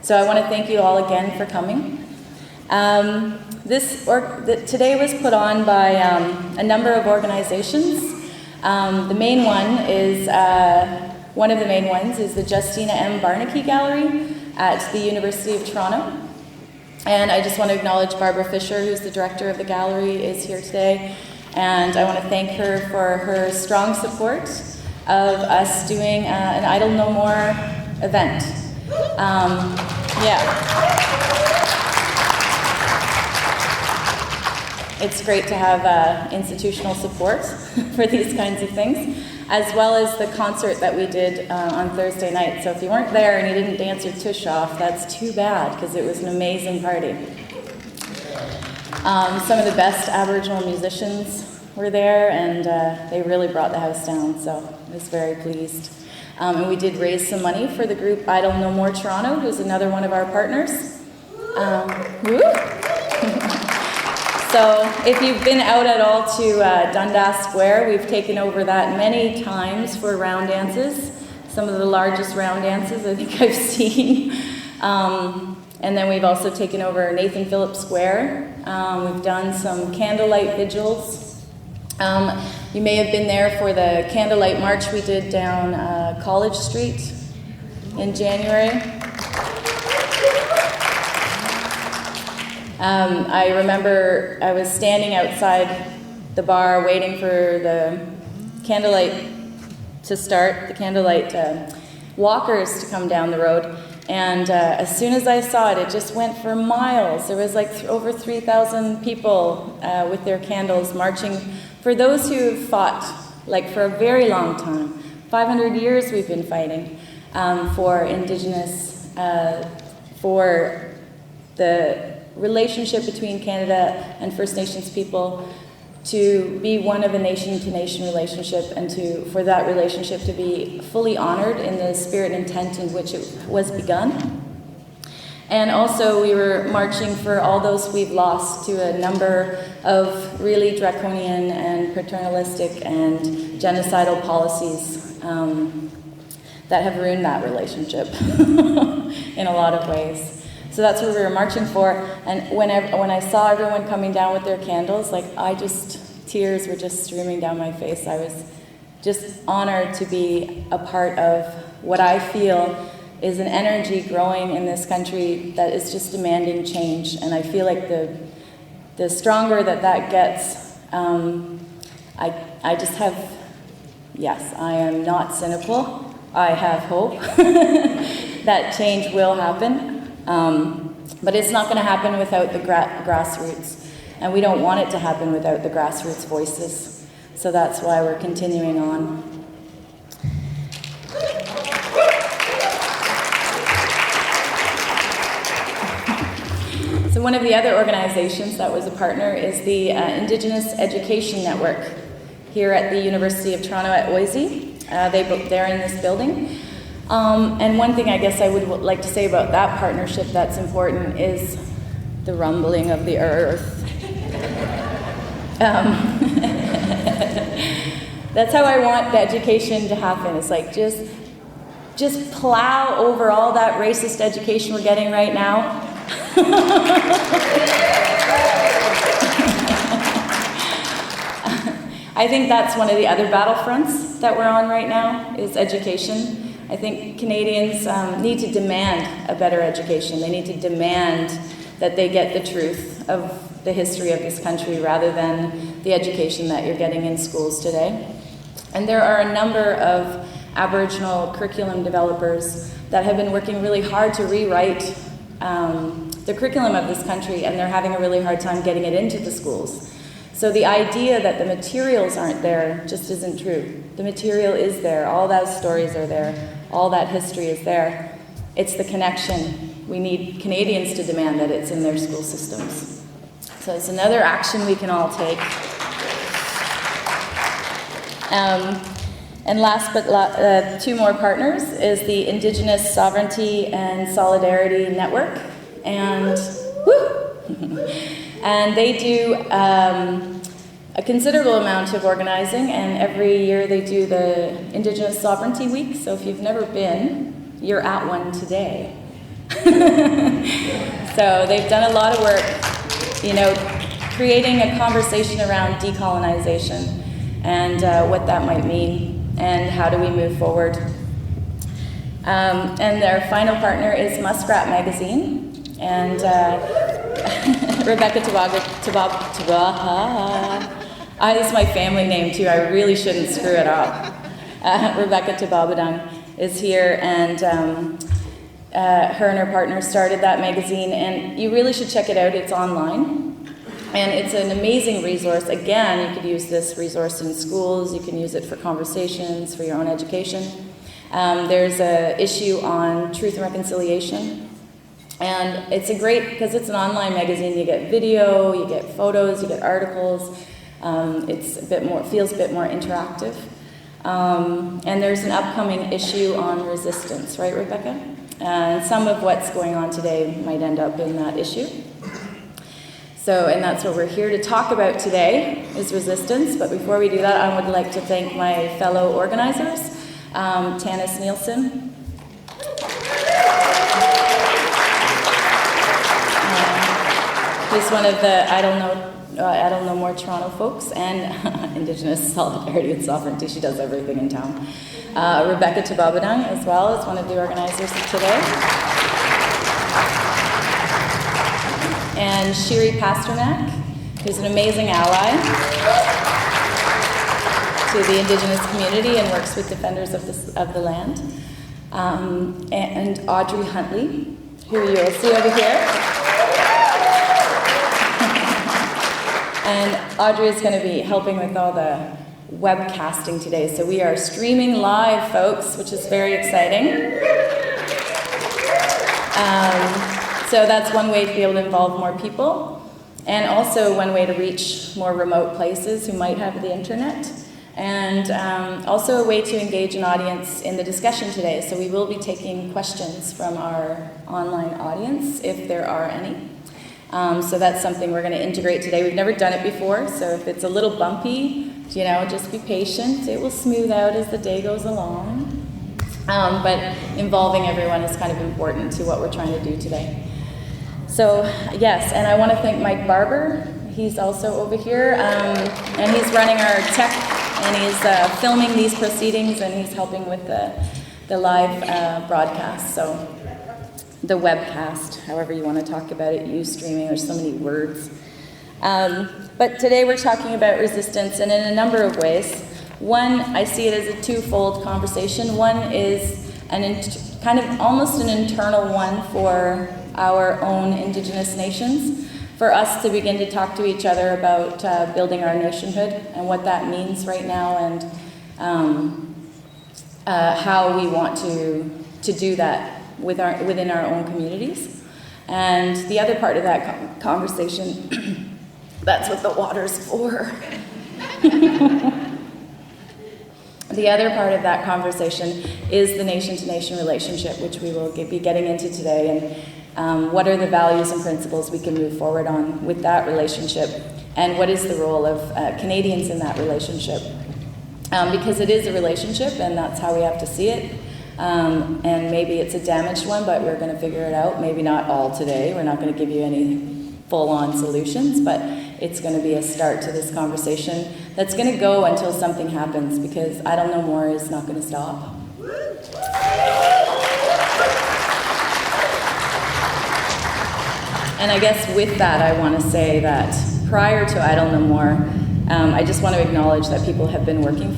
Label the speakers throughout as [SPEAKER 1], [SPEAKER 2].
[SPEAKER 1] So I want to thank you all again for coming. Today was put on by a number of organizations. The main one is, one of the main ones is the Justina M. Barnicke Gallery at the University of Toronto. And I just want to acknowledge Barbara Fisher, who's the director of the gallery, is here today. And I want to thank her for her strong support of us doing an Idle No More event. It's great to have institutional support for these kinds of things, as well as the concert that we did on Thursday night. So if you weren't there and you didn't dance your tush off, that's too bad, because it was an amazing party. Some of the best Aboriginal musicians were there, and they really brought the house down, so I was very pleased. And we did raise some money for the group Idle No More Toronto, who's another one of our partners. So if you've been out at all to Dundas Square, we've taken over that many times for round dances, some of the largest round dances I think I've seen. And then we've also taken over Nathan Phillips Square. We've done some candlelight vigils. You may have been there for the candlelight march we did down College Street in January. I remember I was standing outside the bar waiting for the candlelight to start, the candlelight walkers to come down the road, and as soon as I saw it, it just went for miles. There was like over 3,000 people with their candles marching for those who have fought like for a very long time. 500 years we've been fighting for Indigenous, for the relationship between Canada and First Nations people to be one of a nation-to-nation relationship, and for that relationship to be fully honored in the spirit and intent in which it was begun. And also we were marching for all those we've lost to a number of really draconian and paternalistic and genocidal policies that have ruined that relationship in a lot of ways. So that's what we were marching for, and when I saw everyone coming down with their candles, tears were just streaming down my face. I was just honored to be a part of what I feel is an energy growing in this country that is just demanding change, and I feel like the stronger that gets, I just have, yes, I am not cynical. I have hope that change will happen. But it's not going to happen without the grassroots, and we don't want it to happen without the grassroots voices. So that's why we're continuing on. So one of the other organizations that was a partner is the Indigenous Education Network here at the University of Toronto at Oise. They're in this building. And one thing I guess I would like to say about that partnership that's important is the rumbling of the earth. That's how I want the education to happen. It's like just plow over all that racist education we're getting right now. I think that's one of the other battlefronts that we're on right now, is education. I think Canadians need to demand a better education. They need to demand that they get the truth of the history of this country rather than the education that you're getting in schools today. And there are a number of Aboriginal curriculum developers that have been working really hard to rewrite the curriculum of this country, and they're having a really hard time getting it into the schools. So the idea that the materials aren't there just isn't true. The material is there. All those stories are there. All that history is there. It's the connection. We need Canadians to demand that it's in their school systems. So it's another action we can all take. And last but two more partners is the Indigenous Sovereignty and Solidarity Network. And and they do a considerable amount of organizing, and every year they do the Indigenous Sovereignty Week. So if you've never been, you're at one today. So they've done a lot of work, creating a conversation around decolonization and what that might mean and how do we move forward. And their final partner is Muskrat Magazine, and Rebecca Tabaga, it's my family name too, I really shouldn't screw it up. Rebecca Tababadang is here, and her and her partner started that magazine, and you really should check it out. It's online, and it's an amazing resource. Again, you could use this resource in schools, you can use it for conversations, for your own education. There's an issue on truth and reconciliation, and it's a great, because it's an online magazine, you get video, you get photos, you get articles. It's a bit more, feels a bit more interactive. And there's an upcoming issue on resistance, right, Rebecca? And some of what's going on today might end up in that issue. So, and that's what we're here to talk about today, is resistance. But before we do that, I would like to thank my fellow organizers. Tanis Nielsen. Who's one of the I don't know more Toronto folks, and Indigenous Solidarity and Sovereignty. She does everything in town. Rebecca Tababadang as well is one of the organizers of today. And Shiri Pasternak, who's an amazing ally to the Indigenous community and works with defenders of the land. And Audrey Huntley, who you'll see over here. And Audrey is going to be helping with all the webcasting today. So we are streaming live, folks, which is very exciting. So that's one way to be able to involve more people, and also one way to reach more remote places who might have the internet, and also a way to engage an audience in the discussion today. So we will be taking questions from our online audience, if there are any. So that's something we're going to integrate today. We've never done it before, so if it's a little bumpy, just be patient. It will smooth out as the day goes along. But involving everyone is kind of important to what we're trying to do today. So, yes, and I want to thank Mike Barber. He's also over here, and he's running our tech, and he's filming these proceedings, and he's helping with the live broadcast. So, the webcast, however you want to talk about it, use streaming, there's so many words. But today we're talking about resistance, and in a number of ways. One, I see it as a twofold conversation. One is kind of almost an internal one for our own Indigenous nations, for us to begin to talk to each other about building our nationhood and what that means right now, and how we want to do that within our own communities. And the other part of that conversation, that's what the water's for. The other part of that conversation is the nation-to-nation relationship, which we will be getting into today, and what are the values and principles we can move forward on with that relationship, and what is the role of Canadians in that relationship. Because it is a relationship, and that's how we have to see it. And maybe it's a damaged one, but we're going to figure it out. Maybe not all today. We're not going to give you any full-on solutions, but it's going to be a start to this conversation that's going to go until something happens, because I don't know more is not going to stop. And I guess with that, I want to say that prior to I Don't Know More, I just want to acknowledge that people have been working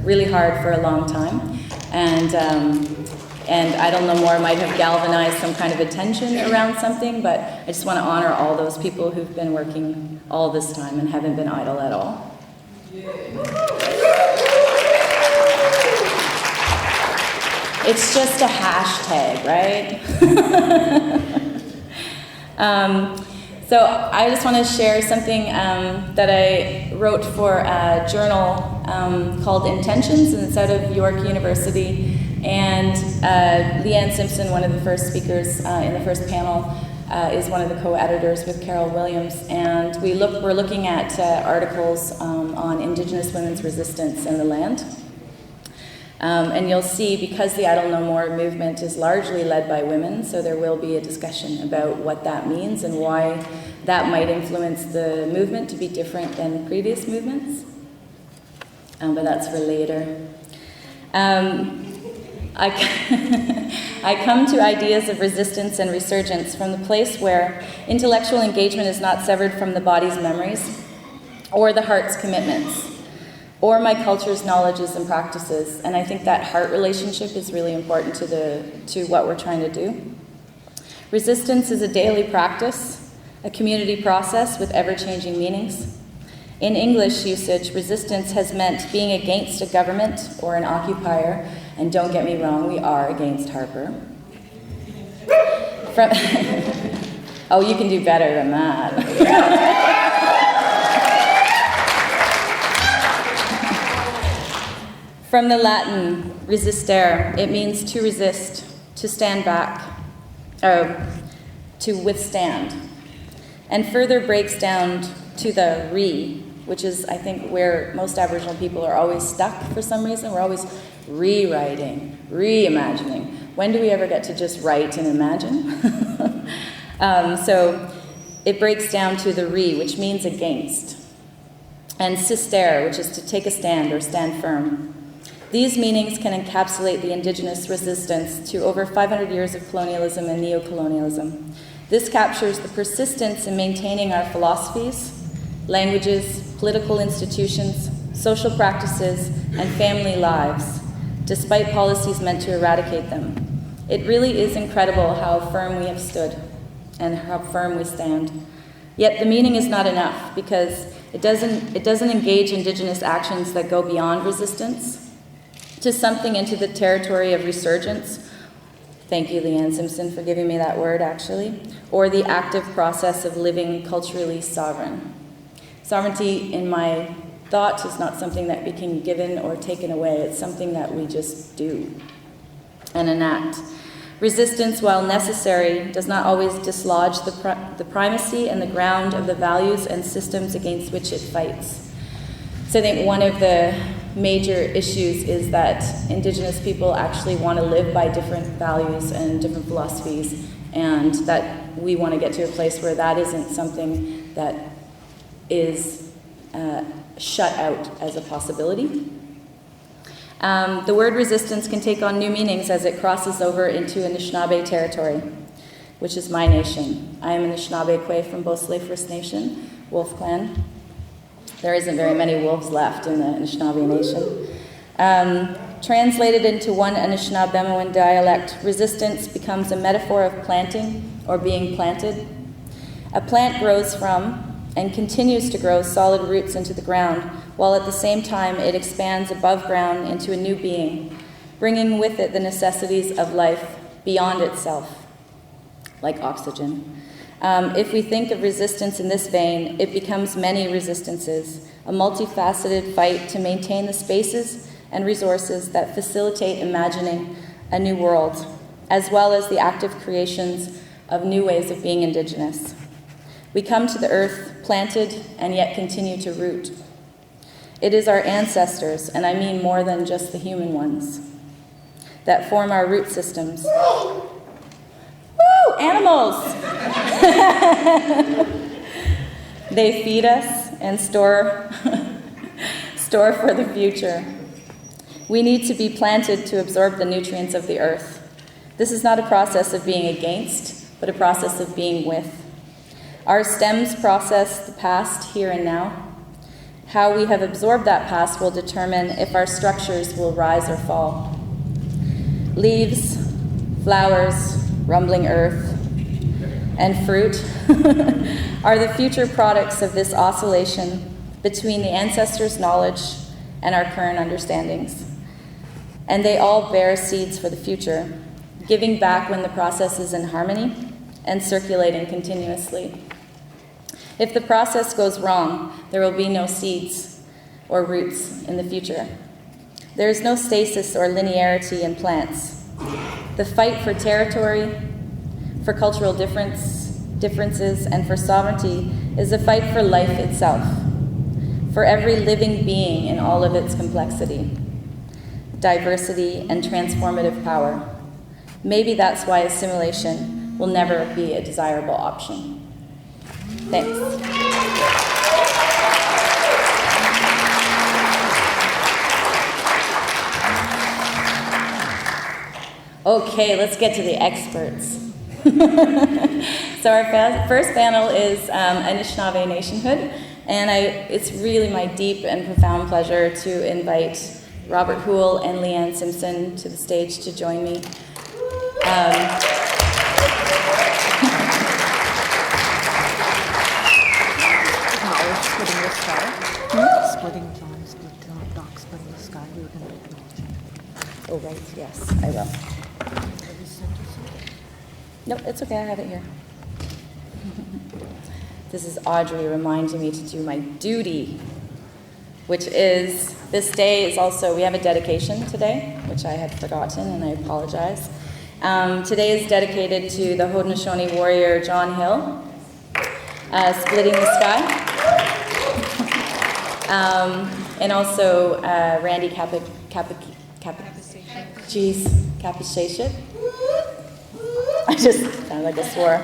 [SPEAKER 1] really hard for a long time. And I Don't Know More might have galvanized some kind of attention around something, but I just want to honor all those people who've been working all this time and haven't been idle at all. It's just a hashtag, right? So I just want to share something that I wrote for a journal called Intentions, and it's out of York University. And Leanne Simpson, one of the first speakers in the first panel, is one of the co-editors with Carol Williams. And we're looking at articles on Indigenous women's resistance in the land. And you'll see, because the Idle No More movement is largely led by women, so there will be a discussion about what that means and why that might influence the movement to be different than previous movements. But that's for later. I come to ideas of resistance and resurgence from the place where intellectual engagement is not severed from the body's memories, or the heart's commitments, or my culture's knowledges and practices. And I think that heart relationship is really important to what we're trying to do. Resistance is a daily practice, a community process with ever-changing meanings. In English usage, resistance has meant being against a government or an occupier, and don't get me wrong, we are against Harper. Oh, you can do better than that. From the Latin, resistere, it means to resist, to stand back, or to withstand. And further breaks down to the which is, I think, where most Aboriginal people are always stuck for some reason. We're always rewriting, reimagining. When do we ever get to just write and imagine? So it breaks down to the which means against. And sistere, which is to take a stand or stand firm. These meanings can encapsulate the Indigenous resistance to over 500 years of colonialism and neo-colonialism. This captures the persistence in maintaining our philosophies, languages, political institutions, social practices, and family lives, despite policies meant to eradicate them. It really is incredible how firm we have stood and how firm we stand. Yet the meaning is not enough, because it doesn't engage Indigenous actions that go beyond resistance to something into the territory of resurgence. Thank you, Leanne Simpson, for giving me that word, actually. Or the active process of living culturally sovereign. Sovereignty, in my thought, is not something that we can be given or taken away. It's something that we just do and enact. Resistance, while necessary, does not always dislodge the primacy and the ground of the values and systems against which it fights. So I think one of the major issues is that Indigenous people actually want to live by different values and different philosophies, and that we want to get to a place where that isn't something that is shut out as a possibility. The word resistance can take on new meanings as it crosses over into Anishnawbe territory, which is my nation. I am Anishnawbe Kwe from Beausoleil First Nation, Wolf Clan. There isn't very many wolves left in the Anishnawbe Nation. Translated into one Anishnabemoan dialect, resistance becomes a metaphor of planting or being planted. A plant grows from and continues to grow solid roots into the ground, while at the same time it expands above ground into a new being, bringing with it the necessities of life beyond itself, like oxygen. If we think of resistance in this vein, it becomes many resistances, a multifaceted fight to maintain the spaces and resources that facilitate imagining a new world, as well as the active creations of new ways of being Indigenous. We come to the earth planted and yet continue to root. It is our ancestors, and I mean more than just the human ones, that form our root systems. Woo! Animals! They feed us and store for the future. We need to be planted to absorb the nutrients of the earth. This is not a process of being against, but a process of being with. Our stems process the past here and now. How we have absorbed that past will determine if our structures will rise or fall. Leaves, flowers, rumbling earth, and fruit are the future products of this oscillation between the ancestors' knowledge and our current understandings. And they all bear seeds for the future, giving back when the process is in harmony and circulating continuously. If the process goes wrong, there will be no seeds or roots in the future. There is no stasis or linearity in plants. The fight for territory, for cultural differences, and for sovereignty is a fight for life itself, for every living being in all of its complexity. diversity, and transformative power. Maybe that's why assimilation will never be a desirable option. Thanks. Okay, let's get to the experts. So our first panel is Anishnawbe Nationhood, and it's really my deep and profound pleasure to invite Robert Houle and Leanne Simpson to the stage to join me.
[SPEAKER 2] Splitting John, Doc, splitting the sky. We were going to acknowledge it.
[SPEAKER 1] Oh, right, yes, I will. Nope, it's okay, I have it here. This is Audrey reminding me to do my duty, which is, this day is also, we have a dedication today, which I had forgotten, and I apologize. Today is dedicated to the Haudenosaunee warrior John Hill, splitting the sky. And also Randy Capishation. I just sound like I swore.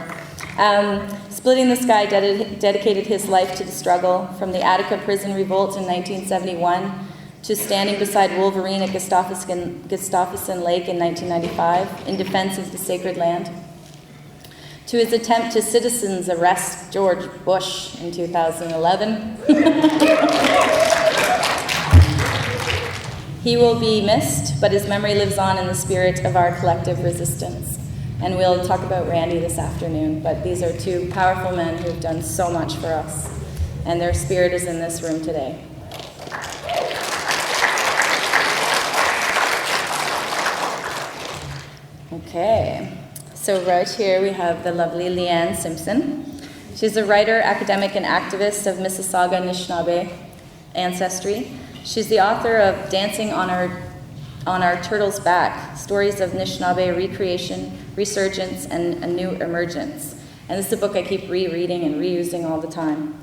[SPEAKER 1] Splitting the Sky dedicated his life to the struggle, from the Attica prison revolt in 1971 to standing beside Wolverine at Gustafsson Lake in 1995 in defense of the sacred land, to his attempt to citizens arrest George Bush in 2011. He will be missed, but his memory lives on in the spirit of our collective resistance. And we'll talk about Randy this afternoon, but these are two powerful men who have done so much for us, and their spirit is in this room today. Okay, so right here we have the lovely Leanne Simpson. She's a writer, academic, and activist of Mississauga Anishnawbe ancestry. She's the author of Dancing on Our Turtle's Back, Stories of Anishnawbe Recreation, Resurgence, and a New Emergence. And this is a book I keep rereading and reusing all the time.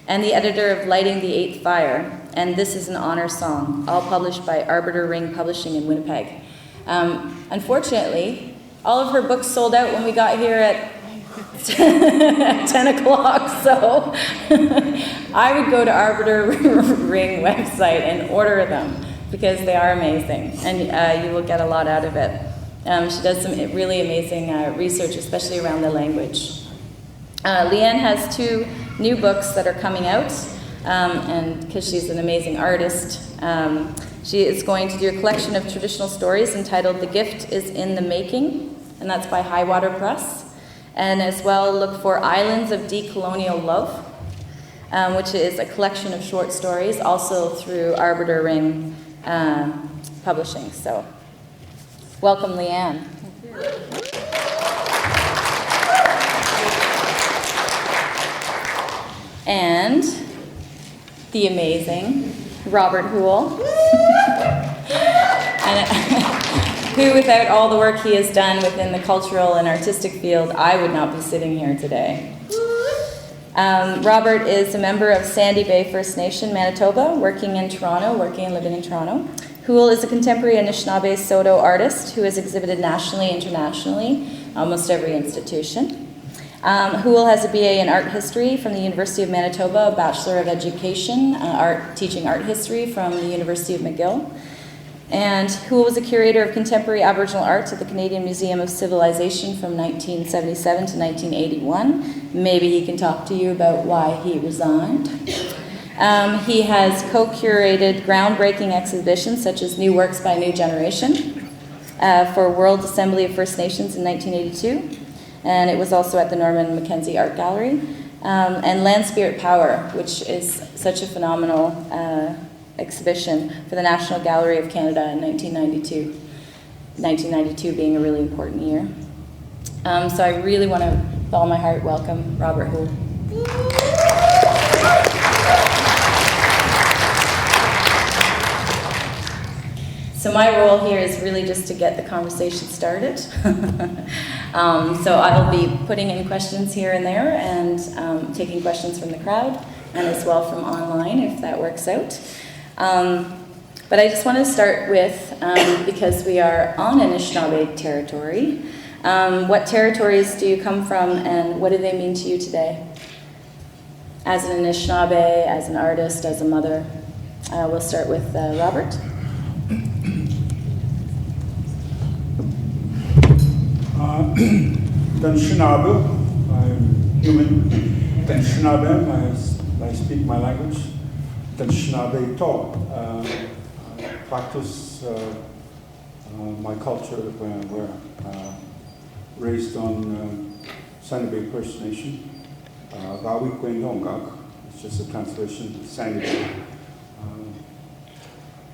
[SPEAKER 1] And the editor of Lighting the Eighth Fire, and This is an Honor Song, all published by Arbiter Ring Publishing in Winnipeg. Unfortunately, all of her books sold out when we got here at 10 o'clock, so I would go to Arbiter Ring website and order them because they are amazing, and you will get a lot out of it. She does some really amazing research, especially around the language. Leanne has 2 new books that are coming out, and because she's an amazing artist, she is going to do a collection of traditional stories entitled The Gift is in the Making, and that's by Highwater Press. And as well, look for Islands of Decolonial Love, which is a collection of short stories, also through Arbiter Ring Publishing. So, welcome, Leanne. And the amazing Robert Houle, who, without all the work he has done within the cultural and artistic field, I would not be sitting here today. Robert is a member of Sandy Bay First Nation, Manitoba, working and living in Toronto. Houle is a contemporary Anishinaabe Soto artist who has exhibited nationally, internationally, almost every institution. Houle has a BA in art history from the University of Manitoba, a Bachelor of Education, teaching art history from the University of McGill. And Houle was a curator of contemporary Aboriginal art at the Canadian Museum of Civilization from 1977 to 1981. Maybe he can talk to you about why he resigned. He has co-curated groundbreaking exhibitions such as New Works by New Generation for World Assembly of First Nations in 1982. And it was also at the Norman Mackenzie Art Gallery. And Land Spirit Power, which is such a phenomenal exhibition for the National Gallery of Canada in 1992. 1992 being a really important year. So I really want to, with all my heart, welcome Robert Houle. So my role here is really just to get the conversation started. So I'll be putting in questions here and there and taking questions from the crowd and as well from online if that works out. But But I just want to start with, because we are on Anishnawbe territory, what territories do you come from and what do they mean to you today? As an Anishnawbe, as an artist, as a mother. We'll start with Robert.
[SPEAKER 3] Anishnawbe, I'm human. Anishnawbe, I speak my language. Anishnawbe talk. I practice my culture where raised on Sandy Bay First Nation. Gawi Kwendongak, it's just a translation of Sandy Bay.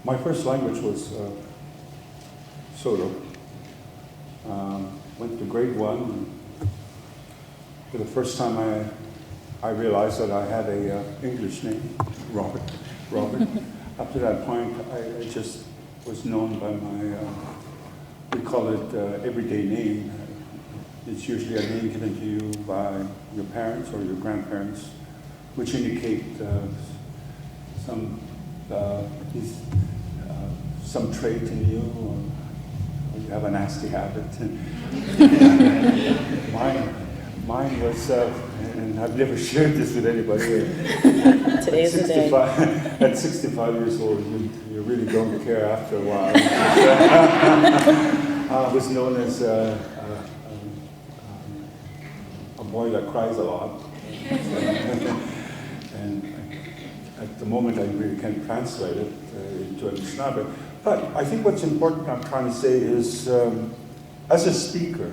[SPEAKER 3] My first language was Soto. Went to grade 1. And for the first time, I realized that I had a English name, Robert. Up to that point, I just was known by my, we call it everyday name. It's usually a name given to you by your parents or your grandparents, which indicate some trait in you, or you have a nasty habit. Mine was, and I've never shared this with anybody.
[SPEAKER 1] Today's the day.
[SPEAKER 3] At 65 years old, you really don't care after a while. I was known as a boy that cries a lot. And at the moment, I really can't translate it into Anishnawbe. But I think what's important, I'm trying to say, is as a speaker,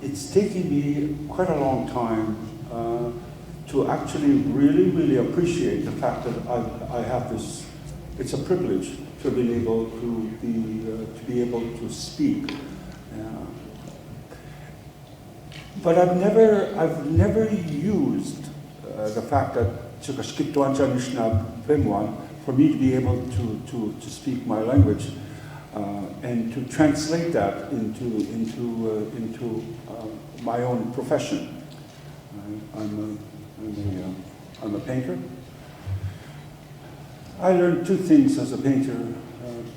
[SPEAKER 3] it's taken me quite a long time to actually really appreciate the fact that I have this. It's a privilege to be able to speak. But I've never used the fact that for me to be able to speak my language and to translate that into my own profession. I'm a painter. I learned two things as a painter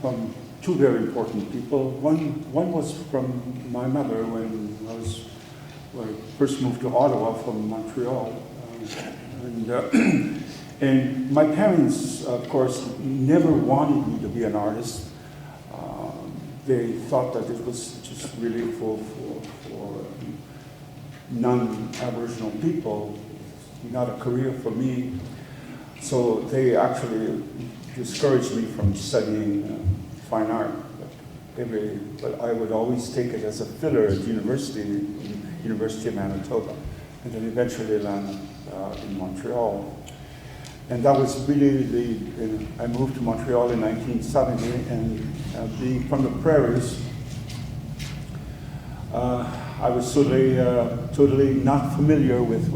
[SPEAKER 3] from two very important people. One was from my mother when I first moved to Ottawa from Montreal. And my parents, of course, never wanted me to be an artist. They thought that it was just really for non-Aboriginal people, not a career for me. So they actually discouraged me from studying fine art. But I would always take it as a filler at University of Manitoba, and then eventually landed in Montreal. And that was really I moved to Montreal in 1970, and being from the prairies, I was totally not familiar with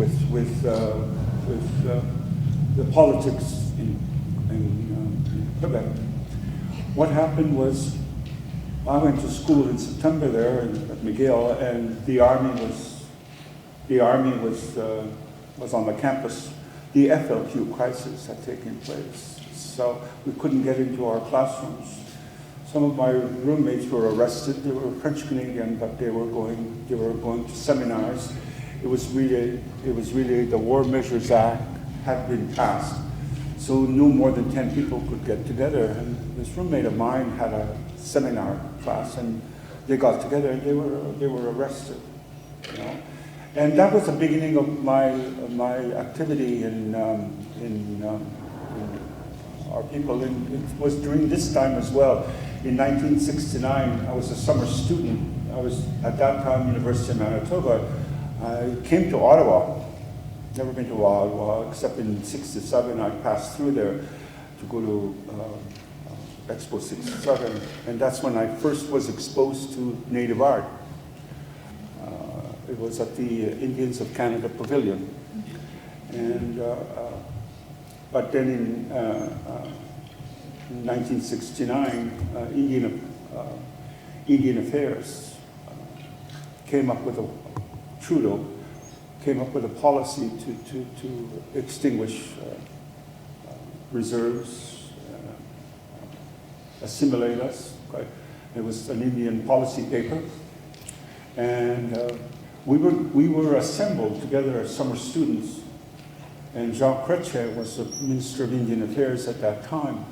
[SPEAKER 3] the politics in Quebec. What happened was, I went to school in September there at McGill, and the army was on the campus. The FLQ crisis had taken place, so we couldn't get into our classrooms. Some of my roommates were arrested. They were French Canadian, but they were going to seminars. It was really the War Measures Act had been passed, so no more than 10 people could get together. And this roommate of mine had a seminar class, and they got together and they were arrested. You know? And that was the beginning of my activity in our people. And it was during this time as well. In 1969, I was a summer student. I was at that time University of Manitoba. I came to Ottawa. Never been to Ottawa except in '67. I passed through there to go to Expo '67, and that's when I first was exposed to Native art. It was at the Indians of Canada Pavilion. And, but then in 1969, Indian Affairs came up with Trudeau came up with a policy to extinguish reserves assimilate us. It was an Indian policy paper. And we were assembled together as summer students. And Jean Chrétien was the Minister of Indian Affairs at that time.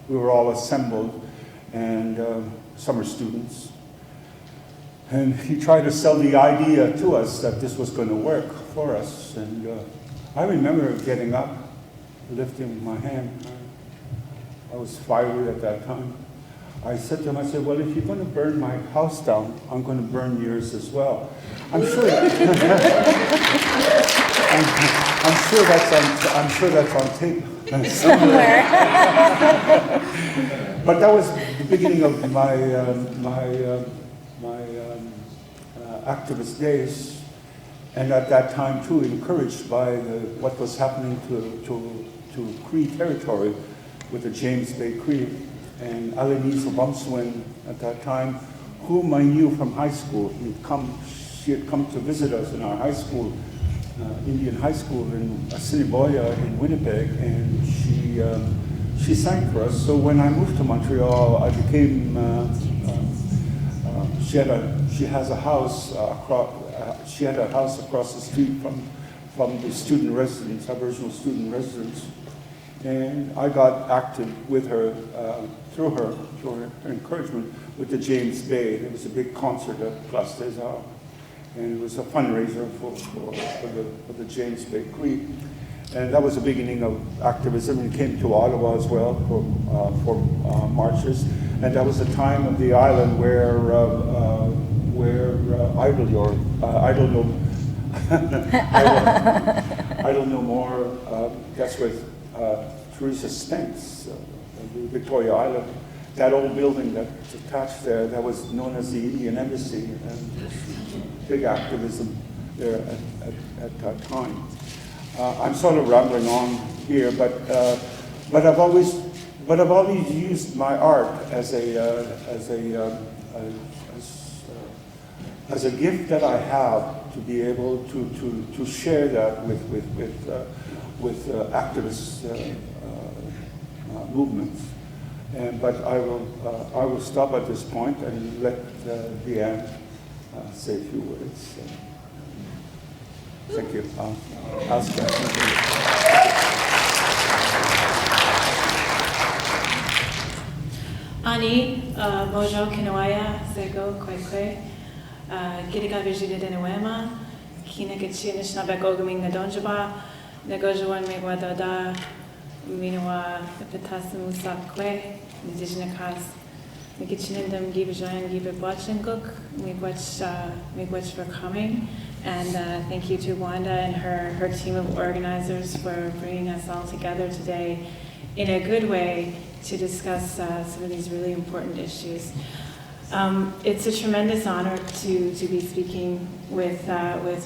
[SPEAKER 3] We were all assembled and summer students. And he tried to sell the idea to us that this was going to work for us. And I remember getting up, lifting my hand. I was fiery at that time. I said to him, I said, well, if you're going to burn my house down, I'm going to burn yours as well. I'm sure that's on tape somewhere. But that was the beginning of my activist days, and at that time too, encouraged by what was happening to Cree territory with the James Bay Cree. And Alenise Obamswin at that time, whom I knew from high school. She had come to visit us in our high school, Indian high school in Assiniboia in Winnipeg, and she sang for us. So when I moved to Montreal, I became, she had a house across the street from the student residence, Aboriginal student residence. And I got active with her, through her encouragement, with the James Bay. There was a big concert at Place des Arts, and it was a fundraiser for the James Bay Cree. And that was the beginning of activism. We came to Ottawa as well for marches. And that was the time of the island where Idle No More gets with Theresa Stenks, Victoria Island. That old building that's attached there, that was known as the Indian Embassy, and big activism there at that time. I'm sort of rambling on here, but I've always used my art as a gift that I have to be able to share that with activist movements. But I will stop at this point and let Leanne say a few words. Thank you. Ask that.
[SPEAKER 4] Ani, mojo kinawaya, sego, kwekwe, kirika vijide denuema, kina kichi Anishnawbe oguming nadonjaba, negojuan megwadada, Minawa Petasim Sakwe, Indigenous, Mikichinindam Gibajan Gibabwachinguk, Miigwach for coming, and thank you to Wanda and her team of organizers for bringing us all together today in a good way to discuss some of these really important issues. It's a tremendous honor to be speaking with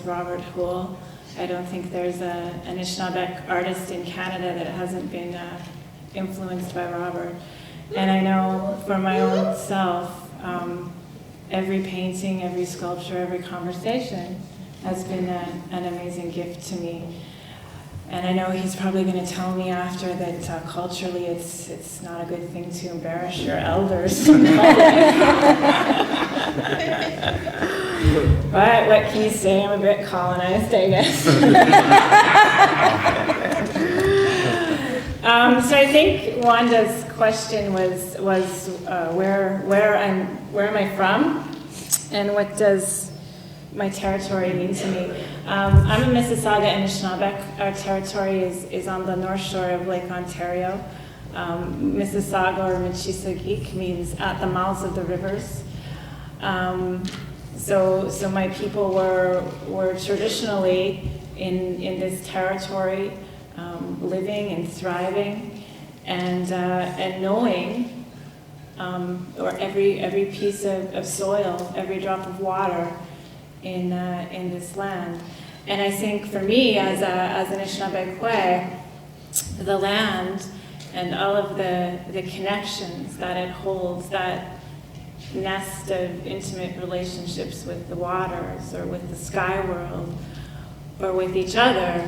[SPEAKER 4] Robert Houle. I don't think there's an Anishinaabe artist in Canada that hasn't been influenced by Robert. And I know for my own self, every painting, every sculpture, every conversation has been an amazing gift to me. And I know he's probably going to tell me after that culturally it's not a good thing to embarrass your elders. But what can you say? I'm a bit colonized, I guess. So I think Wanda's question was where am I from, and what does my territory mean to me? I'm a Mississauga Anishinaabe. Our territory is on the north shore of Lake Ontario. Mississauga or Michisa means at the mouths of the rivers. So my people were traditionally in this territory, living and thriving, and knowing, or every piece of soil, every drop of water in this land. And I think for me, as an Anishinaabe Kwe, the land and all of the connections that it holds, that nest of intimate relationships with the waters or with the sky world or with each other,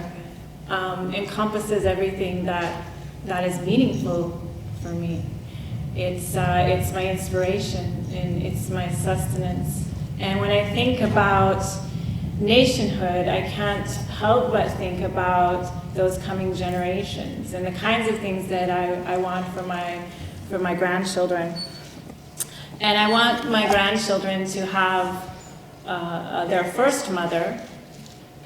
[SPEAKER 4] encompasses everything that is meaningful for me. It's my inspiration, and it's my sustenance. And when I think about nationhood, I can't help but think about those coming generations and the kinds of things that I want for my grandchildren. And I want my grandchildren to have their first mother,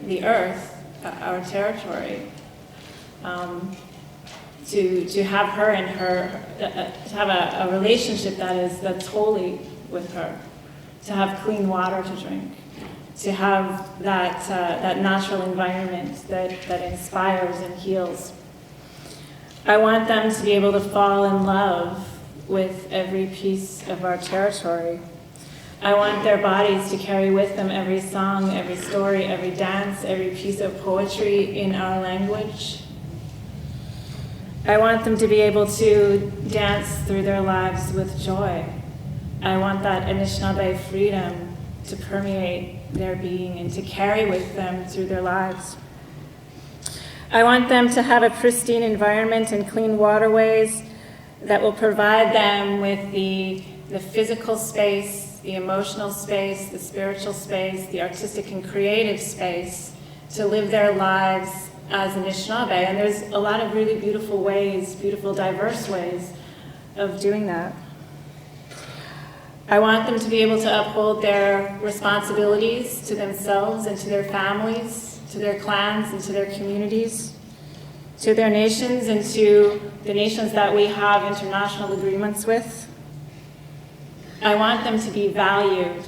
[SPEAKER 4] the earth, our territory, to have her and her, to have a relationship that's holy with her, to have clean water to drink, to have that natural environment that inspires and heals. I want them to be able to fall in love with every piece of our territory. I want their bodies to carry with them every song, every story, every dance, every piece of poetry in our language. I want them to be able to dance through their lives with joy. I want that Anishnawbe freedom to permeate their being and to carry with them through their lives. I want them to have a pristine environment and clean waterways that will provide them with the physical space, the emotional space, the spiritual space, the artistic and creative space to live their lives as Anishnawbe. And there's a lot of really beautiful ways, beautiful, diverse ways of doing that. I want them to be able to uphold their responsibilities to themselves and to their families, to their clans and to their communities, to their nations and to the nations that we have international agreements with. I want them to be valued.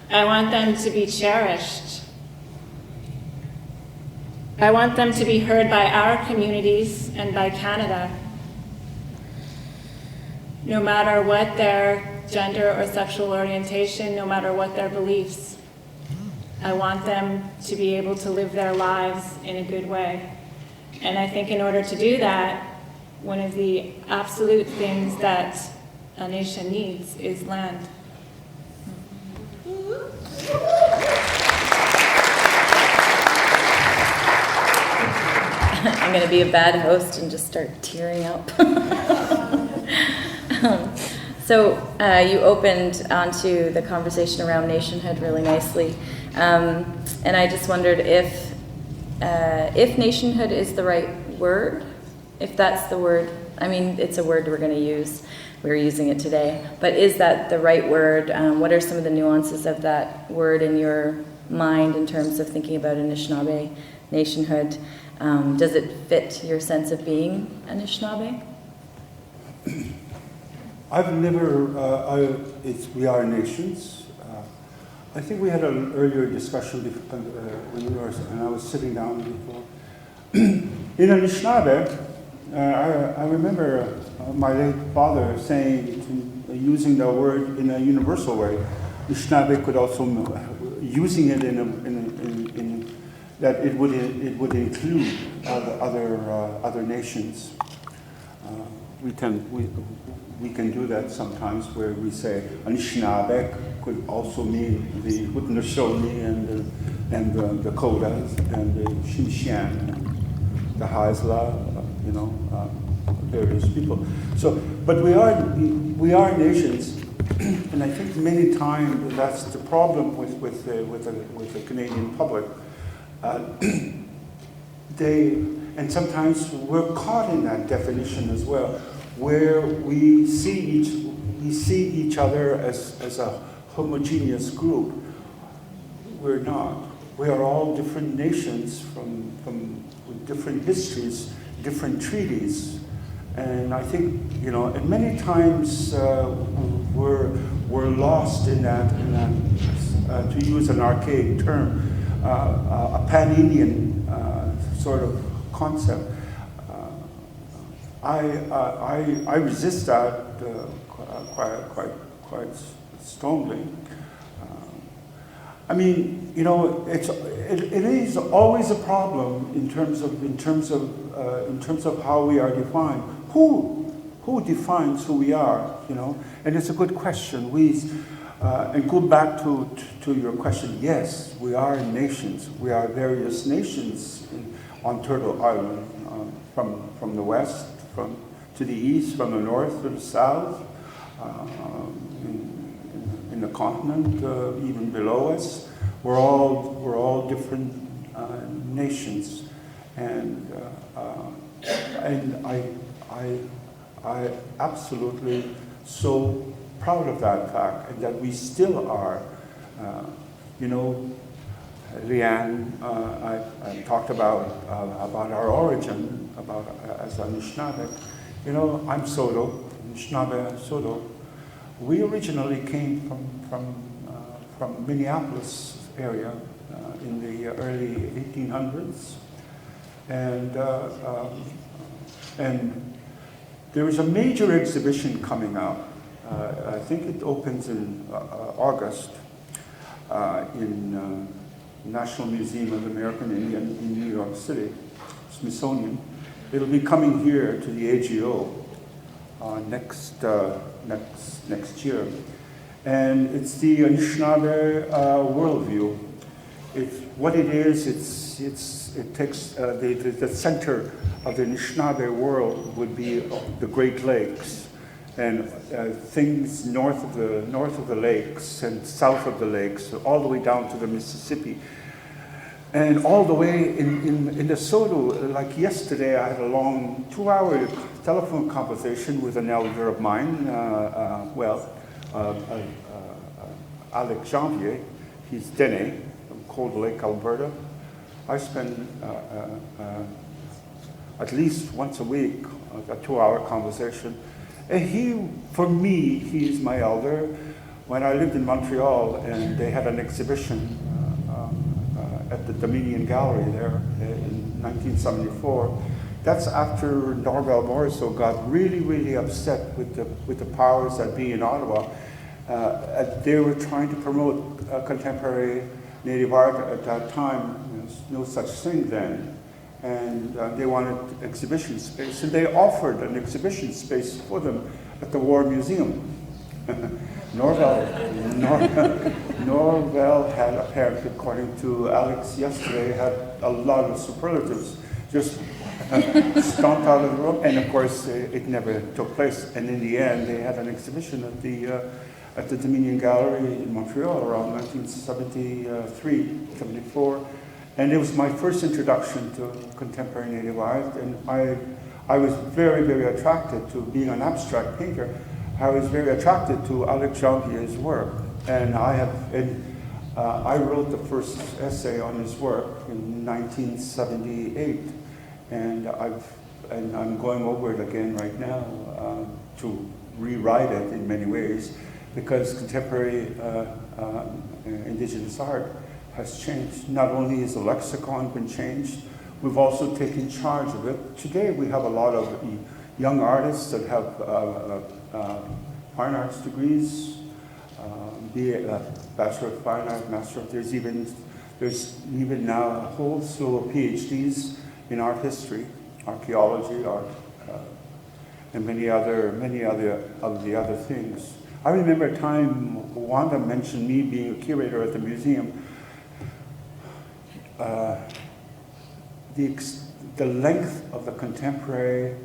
[SPEAKER 4] I want them to be cherished. I want them to be heard by our communities and by Canada, no matter what their gender or sexual orientation, no matter what their beliefs. I want them to be able to live their lives in a good way. And I think in order to do that, one of the absolute things that a nation needs is land.
[SPEAKER 1] I'm going to be a bad host and just start tearing up. So you opened onto the conversation around nationhood really nicely. And I just wondered if nationhood is the right word, if that's the word. I mean, it's a word we're going to use. We're using it today. But is that the right word? What are some of the nuances of that word in your mind in terms of thinking about Anishnawbe nationhood? Does it fit your sense of being Anishnawbe?
[SPEAKER 3] I've never, we are nations. I think we had an earlier discussion when I was sitting down before. In Anishnawbe, I remember my late father saying, using the word in a universal way. Anishnawbe could also, using it in that it would include other nations. We can do that sometimes, where we say Anishnawbe could also mean the Haudenosaunee and the Kodas and the Tsimshian and the Haisla, various people. So, but we are nations, and I think many times that's the problem with the Canadian public. And sometimes we're caught in that definition as well, where we see each other as a homogeneous group. We're not. We are all different nations with different histories, different treaties, and I think and many times we're lost in that to use an archaic term, a pan-Indian sort of concept. I resist that quite strongly. I mean, it is always a problem in terms of how we are defined. Who defines who we are? And it's a good question. And go back to your question. Yes, we are nations. We are various nations on Turtle Island, from the west, from to the east, from the north to the south, in the continent, even below us. We're all different nations, and I absolutely so proud of that fact, and that we still are. You know, Leanne, I talked about our origin, as Anishnawbe. You know, I'm Soto, Anishnawbe Soto. We originally came from Minneapolis area in the early 1800s, and there is a major exhibition coming up. I think it opens in August in National Museum of the American Indian in New York City, Smithsonian. It'll be coming here to the AGO next year, and it's the Anishnawbe worldview. What it is, it takes the center of the Anishnawbe world would be the Great Lakes, and things north of the lakes and south of the lakes, all the way down to the Mississippi. And all the way in the Soto, like yesterday, I had a long 2-hour telephone conversation with an elder of mine, Alex Janvier. He's Dene from Cold Lake, Alberta. I spend at least once a week a 2-hour conversation. And for me, he's my elder. When I lived in Montreal and they had an exhibition at the Dominion Gallery there in 1974, that's after Norval Morrisseau got really, really upset with the powers that be in Ottawa. They were trying to promote contemporary Native art at that time. There's no such thing then. And they wanted exhibition space, and they offered an exhibition space for them at the War Museum. Norval had, apparently, according to Alex yesterday, had a lot of superlatives, just stomped out of the room, and of course it never took place. And in the end, they had an exhibition at the Dominion Gallery in Montreal around 1973, 74. And it was my first introduction to contemporary Native art, and I was very, very attracted to being an abstract painter. I was very attracted to Alex Janvier's work, and I wrote the first essay on his work in 1978, and I'm going over it again right now to rewrite it in many ways, because contemporary Indigenous art has changed. Not only has the lexicon been changed, we've also taken charge of it. Today we have a lot of young artists that have fine arts degrees, be it a Bachelor of Fine Art, Master of, there's even now a whole slew of PhDs in art history, archaeology, art, and many other of the other things. I remember a time Wanda mentioned me being a curator at the museum. The length of the contemporary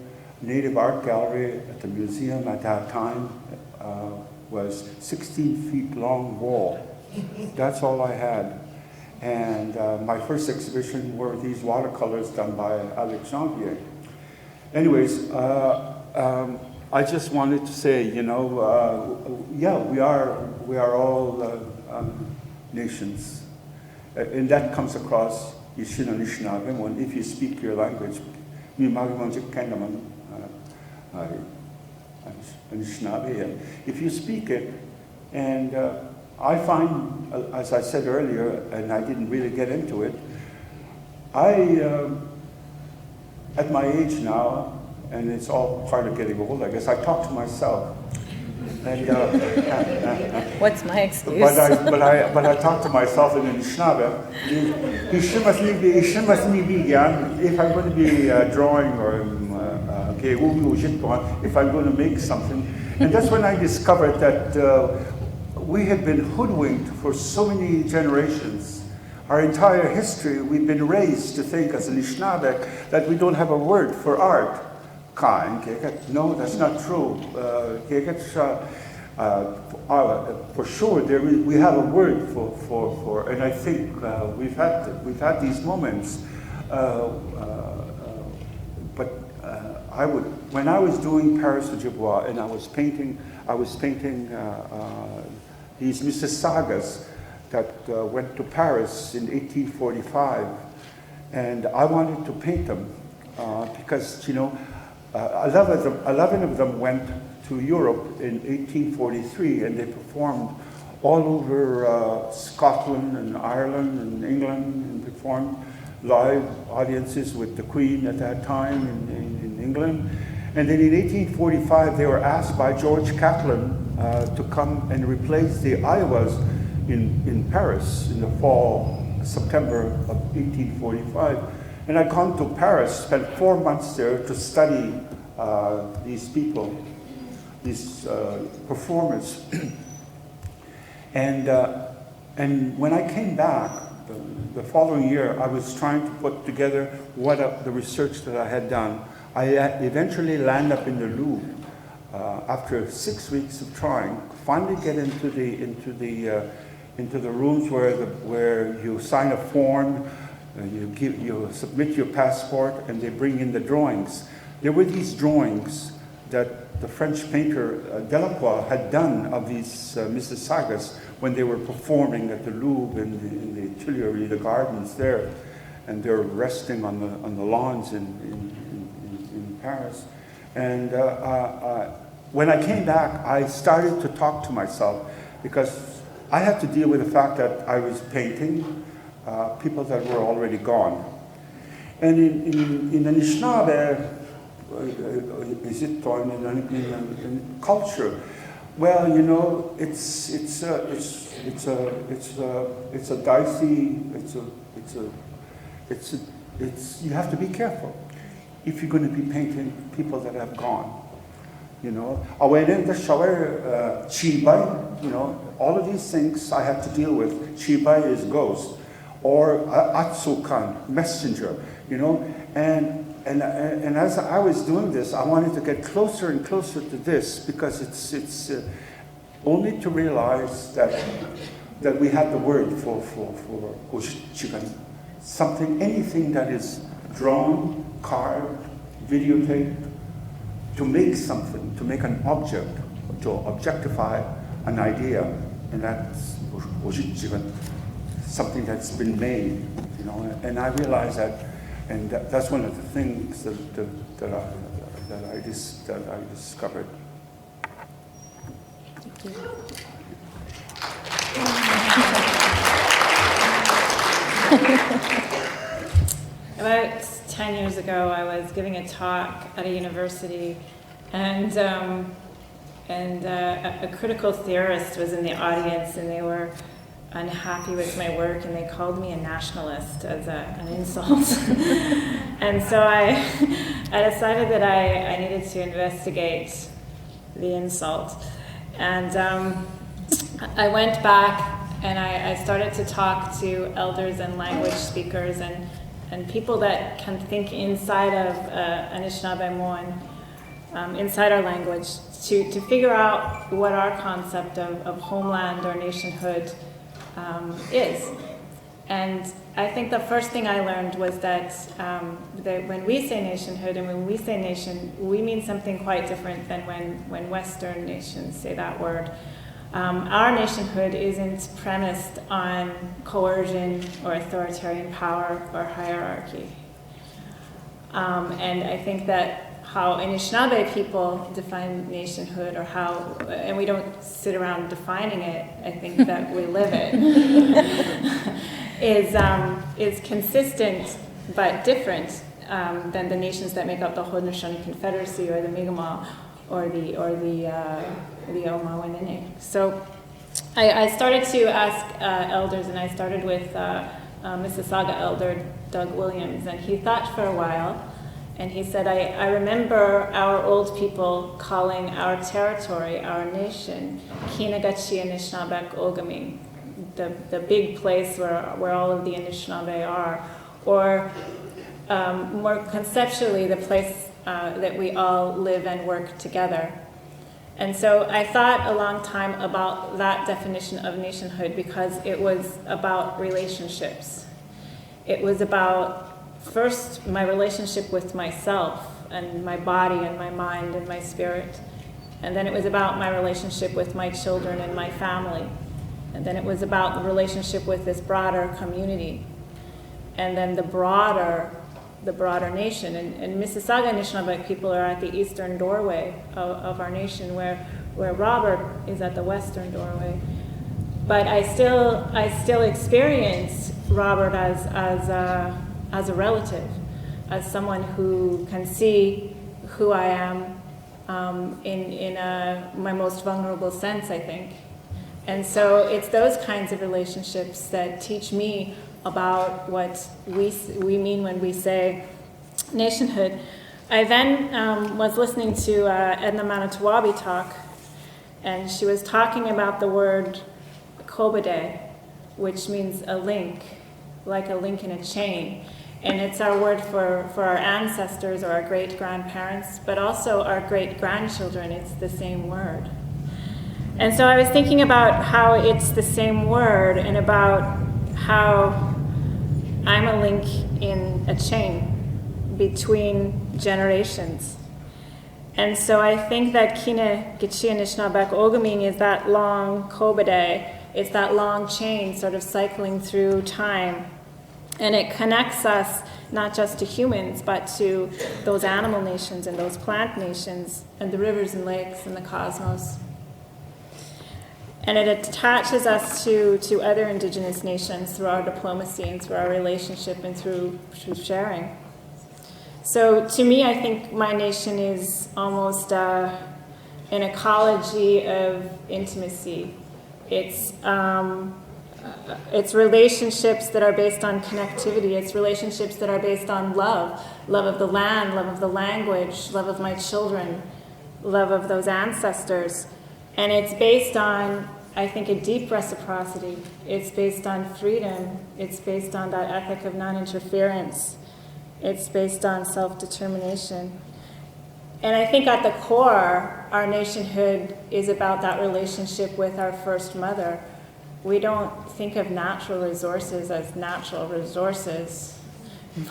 [SPEAKER 3] Native art gallery at the museum at that time was 16 feet long wall. That's all I had. And my first exhibition were these watercolors done by Alex Janvier. Anyways, I just wanted to say, you know, yeah, we are all nations. And that comes across if you speak your language. If you speak it, and I find, as I said earlier, and I didn't really get into it, at my age now, and it's all part of getting old, I guess, I talk to myself. And,
[SPEAKER 1] What's my excuse?
[SPEAKER 3] But I talk to myself in Anishnawbe. If I'm going to be drawing or if I'm going to make something, and that's when I discovered that we had been hoodwinked for so many generations. Our entire history, we've been raised to think as Anishnawbe that we don't have a word for art. No, that's not true. For sure, we have a word for, and I think we've had these moments. But when I was doing Paris Ojibwa and I was painting these Mississaugas that went to Paris in 1845, and I wanted to paint them because 11 of them went to Europe in 1843, and they performed all over Scotland and Ireland and England, and performed live audiences with the Queen at that time in England. And then in 1845, they were asked by George Catlin to come and replace the Iowas in Paris in the fall, September of 1845. And I'd gone to Paris, spent 4 months there to study these people, these performers. And when I came back the following year, I was trying to put together the research that I had done. I eventually land up in the Louvre after 6 weeks of trying. Finally, get into the rooms where you sign a form, you submit your passport, and they bring in the drawings. There were these drawings that the French painter Delacroix had done of these Mississaugas when they were performing at the Louvre in the Tuileries, the gardens there, and they're resting on the lawns in Paris. And when I came back, I started to talk to myself because I had to deal with the fact that I was painting people that were already gone. And in Anishnawbe, is it in culture? Well, it's a dicey. You have to be careful if you're going to be painting people that have gone. I went in the shower, chibai. All of these things I have to deal with. Chibai is ghost, or atsukan, messenger. And as I was doing this, I wanted to get closer and closer to this because it's only to realize that we have the word for Oshichigan. Anything that is drawn, carved, videotaped, to make something, to make an object, to objectify an idea, and that's Oshichigan, something that's been made, And I realized that. And that's one of the things that I discovered.
[SPEAKER 1] Thank you.
[SPEAKER 4] About 10 years ago, I was giving a talk at a university, and a critical theorist was in the audience, and they were unhappy with my work, and they called me a nationalist as an insult. And so I decided that I needed to investigate the insult. And I went back and I started to talk to elders and language speakers and people that can think inside of Anishnawbe Moan, inside our language, to figure out what our concept of homeland or nationhood is. And I think the first thing I learned was that when we say nationhood and when we say nation, we mean something quite different than when Western nations say that word. Our nationhood isn't premised on coercion or authoritarian power or hierarchy. And I think that how Anishnawbe people define nationhood, and we don't sit around defining it, I think that we live it, is consistent but different than the nations that make up the Haudenosaunee Confederacy or the Mi'kmaq or the Omawinini. So I started to ask elders, and I started with Mississauga elder Doug Williams, and he thought for a while. And he said, I remember our old people calling our territory, our nation, Kinagachi Anishnawbe Ogaming, the big place where all of the Anishnawbe are, or more conceptually, the place that we all live and work together. And so I thought a long time about that definition of nationhood because it was about relationships. It was about, first, my relationship with myself and my body and my mind and my spirit. And then it was about my relationship with my children and my family. And then it was about the relationship with this broader community. And then the broader nation. And Mississauga Anishinaabe people are at the eastern doorway of our nation, where Robert is at the western doorway. But I still experience Robert as a relative, as someone who can see who I am in my most vulnerable sense, I think. And so it's those kinds of relationships that teach me about what we mean when we say nationhood. I then was listening to Edna Manitowoc talk, and she was talking about the word kobade, which means a link, like a link in a chain. And it's our word for our ancestors or our great-grandparents, but also our great-grandchildren. It's the same word. And so I was thinking about how it's the same word and about how I'm a link in a chain between generations. And so I think that Kine Gitchi Anishnawbe Ogaming is that long kobade. It's that long chain sort of cycling through time. And it connects us not just to humans, but to those animal nations and those plant nations and the rivers and lakes and the cosmos. And it attaches us to other Indigenous nations through our diplomacy and through our relationship and through sharing. So to me, I think my nation is almost an ecology of intimacy. It's relationships that are based on connectivity. It's relationships that are based on love of the land, love of the language, love of my children, love of those ancestors. And it's based on, I think, a deep reciprocity. It's based on freedom. It's based on that ethic of non-interference. It's based on self-determination. And I think at the core, our nationhood is about that relationship with our first mother. We don't think of natural resources as natural resources,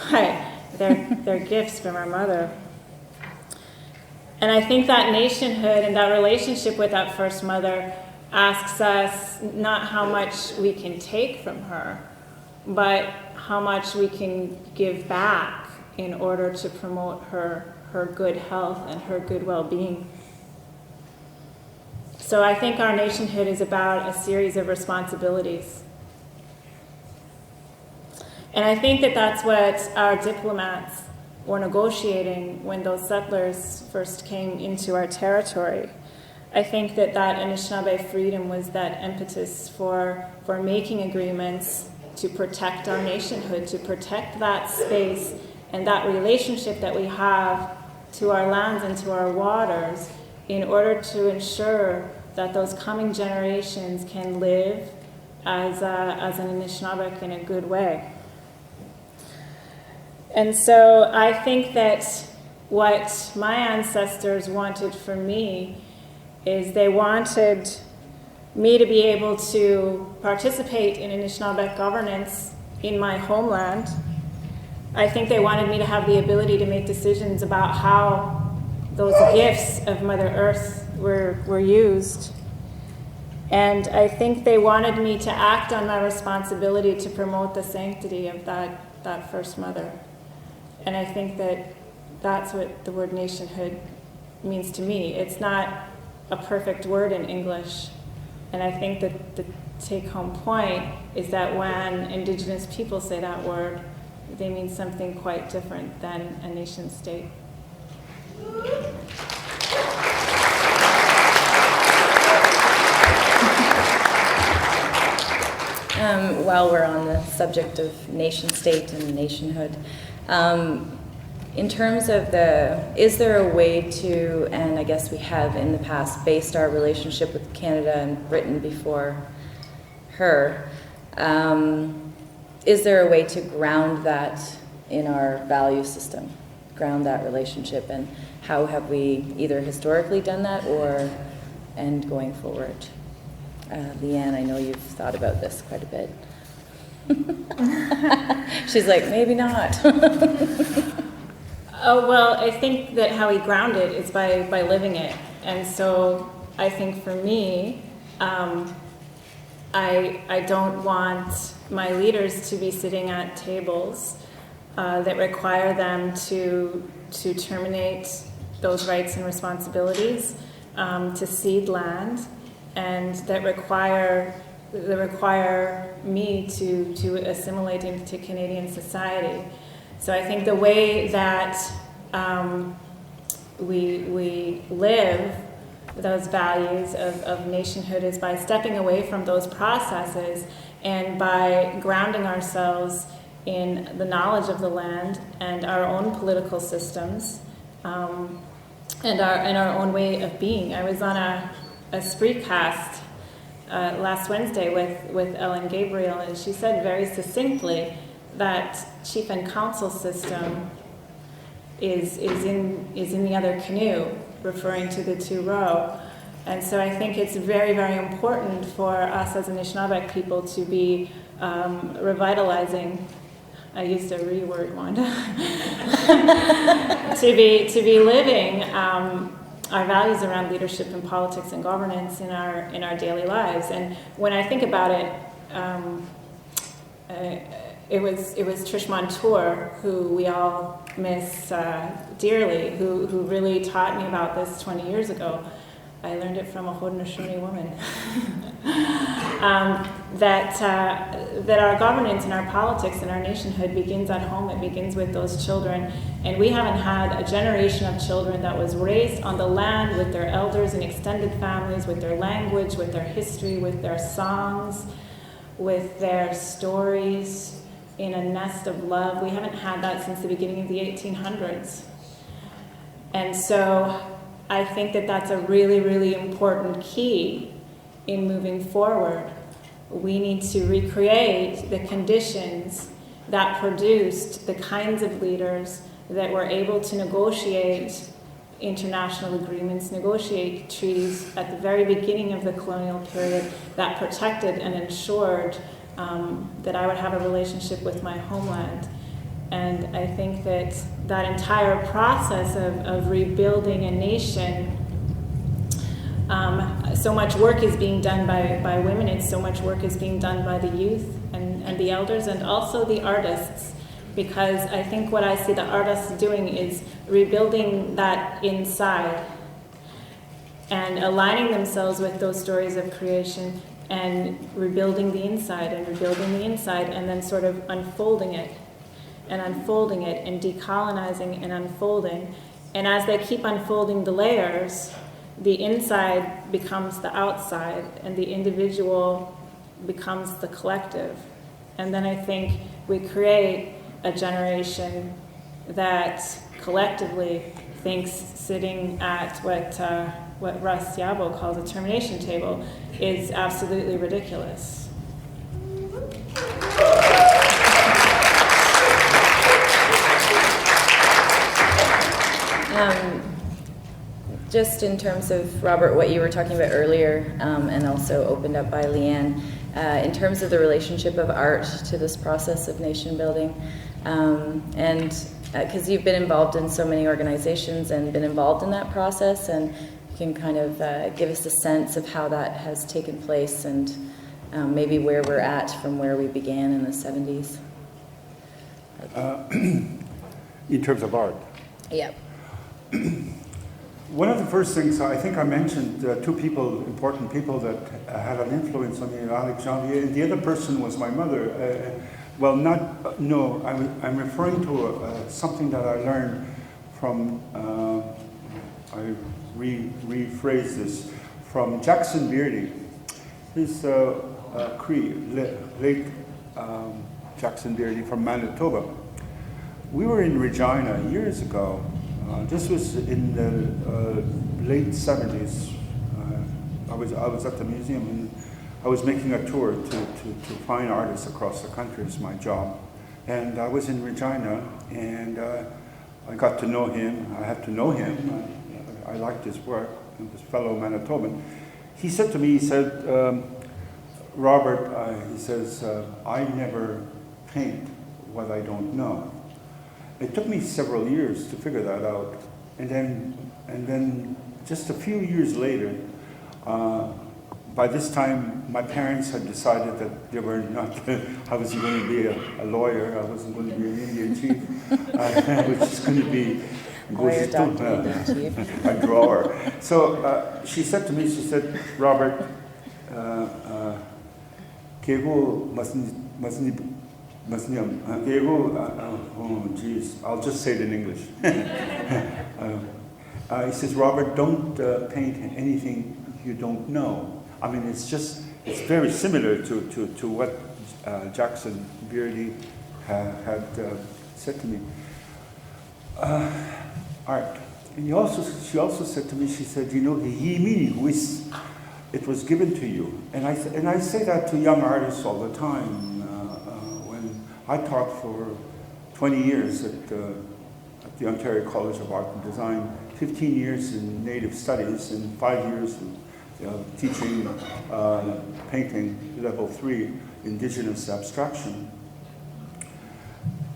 [SPEAKER 4] but they're gifts from our mother. And I think that nationhood and that relationship with that first mother asks us not how much we can take from her, but how much we can give back in order to promote her good health and her good well-being. So I think our nationhood is about a series of responsibilities. And I think that that's what our diplomats were negotiating when those settlers first came into our territory. I think that Anishinaabe freedom was that impetus for making agreements to protect our nationhood, to protect that space and that relationship that we have to our lands and to our waters in order to ensure that those coming generations can live as an Anishinaabe in a good way. And so I think that what my ancestors wanted for me is they wanted me to be able to participate in Anishinaabe governance in my homeland. I think they wanted me to have the ability to make decisions about how those gifts of Mother Earth were used. And I think they wanted me to act on my responsibility to promote the sanctity of that first mother. And I think that that's what the word nationhood means to me. It's not a perfect word in English. And I think that the take-home point is that when Indigenous people say that word, they mean something quite different than a nation state.
[SPEAKER 1] While we're on the subject of nation state and nationhood, in terms of is there a way to, and I guess we have in the past based our relationship with Canada and Britain before her, is there a way to ground that in our value system? ground that relationship, and how have we either historically done that and going forward? Leanne, I know you've thought about this quite a bit. She's like, maybe not.
[SPEAKER 4] Oh, well, I think that how we ground it is by living it. And so I think for me, I don't want my leaders to be sitting at tables that require them to terminate those rights and responsibilities, to cede land, and that require me to assimilate into Canadian society. So I think the way that we live those values of nationhood is by stepping away from those processes and by grounding ourselves in the knowledge of the land and our own political systems, and our own way of being. I was on a spreecast last Wednesday with Ellen Gabriel, and she said very succinctly that chief and council system is in the other canoe, referring to the 2-row. And so I think it's very, very important for us as Anishinaabe people to be revitalizing. I used a re-word, Wanda. to be living our values around leadership and politics and governance in our daily lives. And when I think about it, it was Trish Montour, who we all miss dearly, who really taught me about this 20 years ago. I learned it from a Haudenosaunee woman. That our governance and our politics and our nationhood begins at home. It begins with those children. And we haven't had a generation of children that was raised on the land with their elders and extended families, with their language, with their history, with their songs, with their stories, in a nest of love. We haven't had that since the beginning of the 1800s. And so I think that that's a really, really important key in moving forward. We need to recreate the conditions that produced the kinds of leaders that were able to negotiate international agreements, negotiate treaties at the very beginning of the colonial period that protected and ensured that I would have a relationship with my homeland. And I think that that entire process of rebuilding a nation, so much work is being done by women, and so much work is being done by the youth and the elders, and also the artists, because I think what I see the artists doing is rebuilding that inside and aligning themselves with those stories of creation and rebuilding the inside and then sort of unfolding it and decolonizing and unfolding. And as they keep unfolding the layers, the inside becomes the outside and the individual becomes the collective. And then I think we create a generation that collectively thinks sitting at what Russ Yabo calls a termination table is absolutely ridiculous.
[SPEAKER 1] Just in terms of, Robert, what you were talking about earlier, and also opened up by Leanne, in terms of the relationship of art to this process of nation building, and because you've been involved in so many organizations and been involved in that process, and you can kind of give us a sense of how that has taken place and maybe where we're at from where we began in the 70s.
[SPEAKER 3] In terms of art?
[SPEAKER 1] Yep.
[SPEAKER 3] One of the first things, I think I mentioned two people, important people that had an influence on me, Alex Janvier, and the other person was my mother. I'm referring to something that I learned from, I rephrase this, from Jackson Beardy. He's Cree, late Jackson Beardy from Manitoba. We were in Regina years ago. This was in the late 70s. I was at the museum and I was making a tour to find artists across the country. It's my job. And I was in Regina, and I got to know him. I had to know him. I liked his work, and this fellow Manitoban. He said to me, he said, Robert, he says, I never paint what I don't know. It took me several years to figure that out. And then just a few years later, by this time, my parents had decided that they were not, I wasn't going to be a lawyer, I wasn't going to be an Indian chief, I was just going to be a drawer. So she said to me, she said, Robert, oh geez, I'll just say it in English. He says, Robert, don't paint anything you don't know. I mean, it's very similar to what Jackson Beardy had said to me. Art. And she also said to me, she said, you know, the yimini whis, it was given to you. And I say that to young artists all the time. When I taught for 20 years at the Ontario College of Art and Design, 15 years in Native Studies, and 5 years teaching painting level 3, Indigenous abstraction.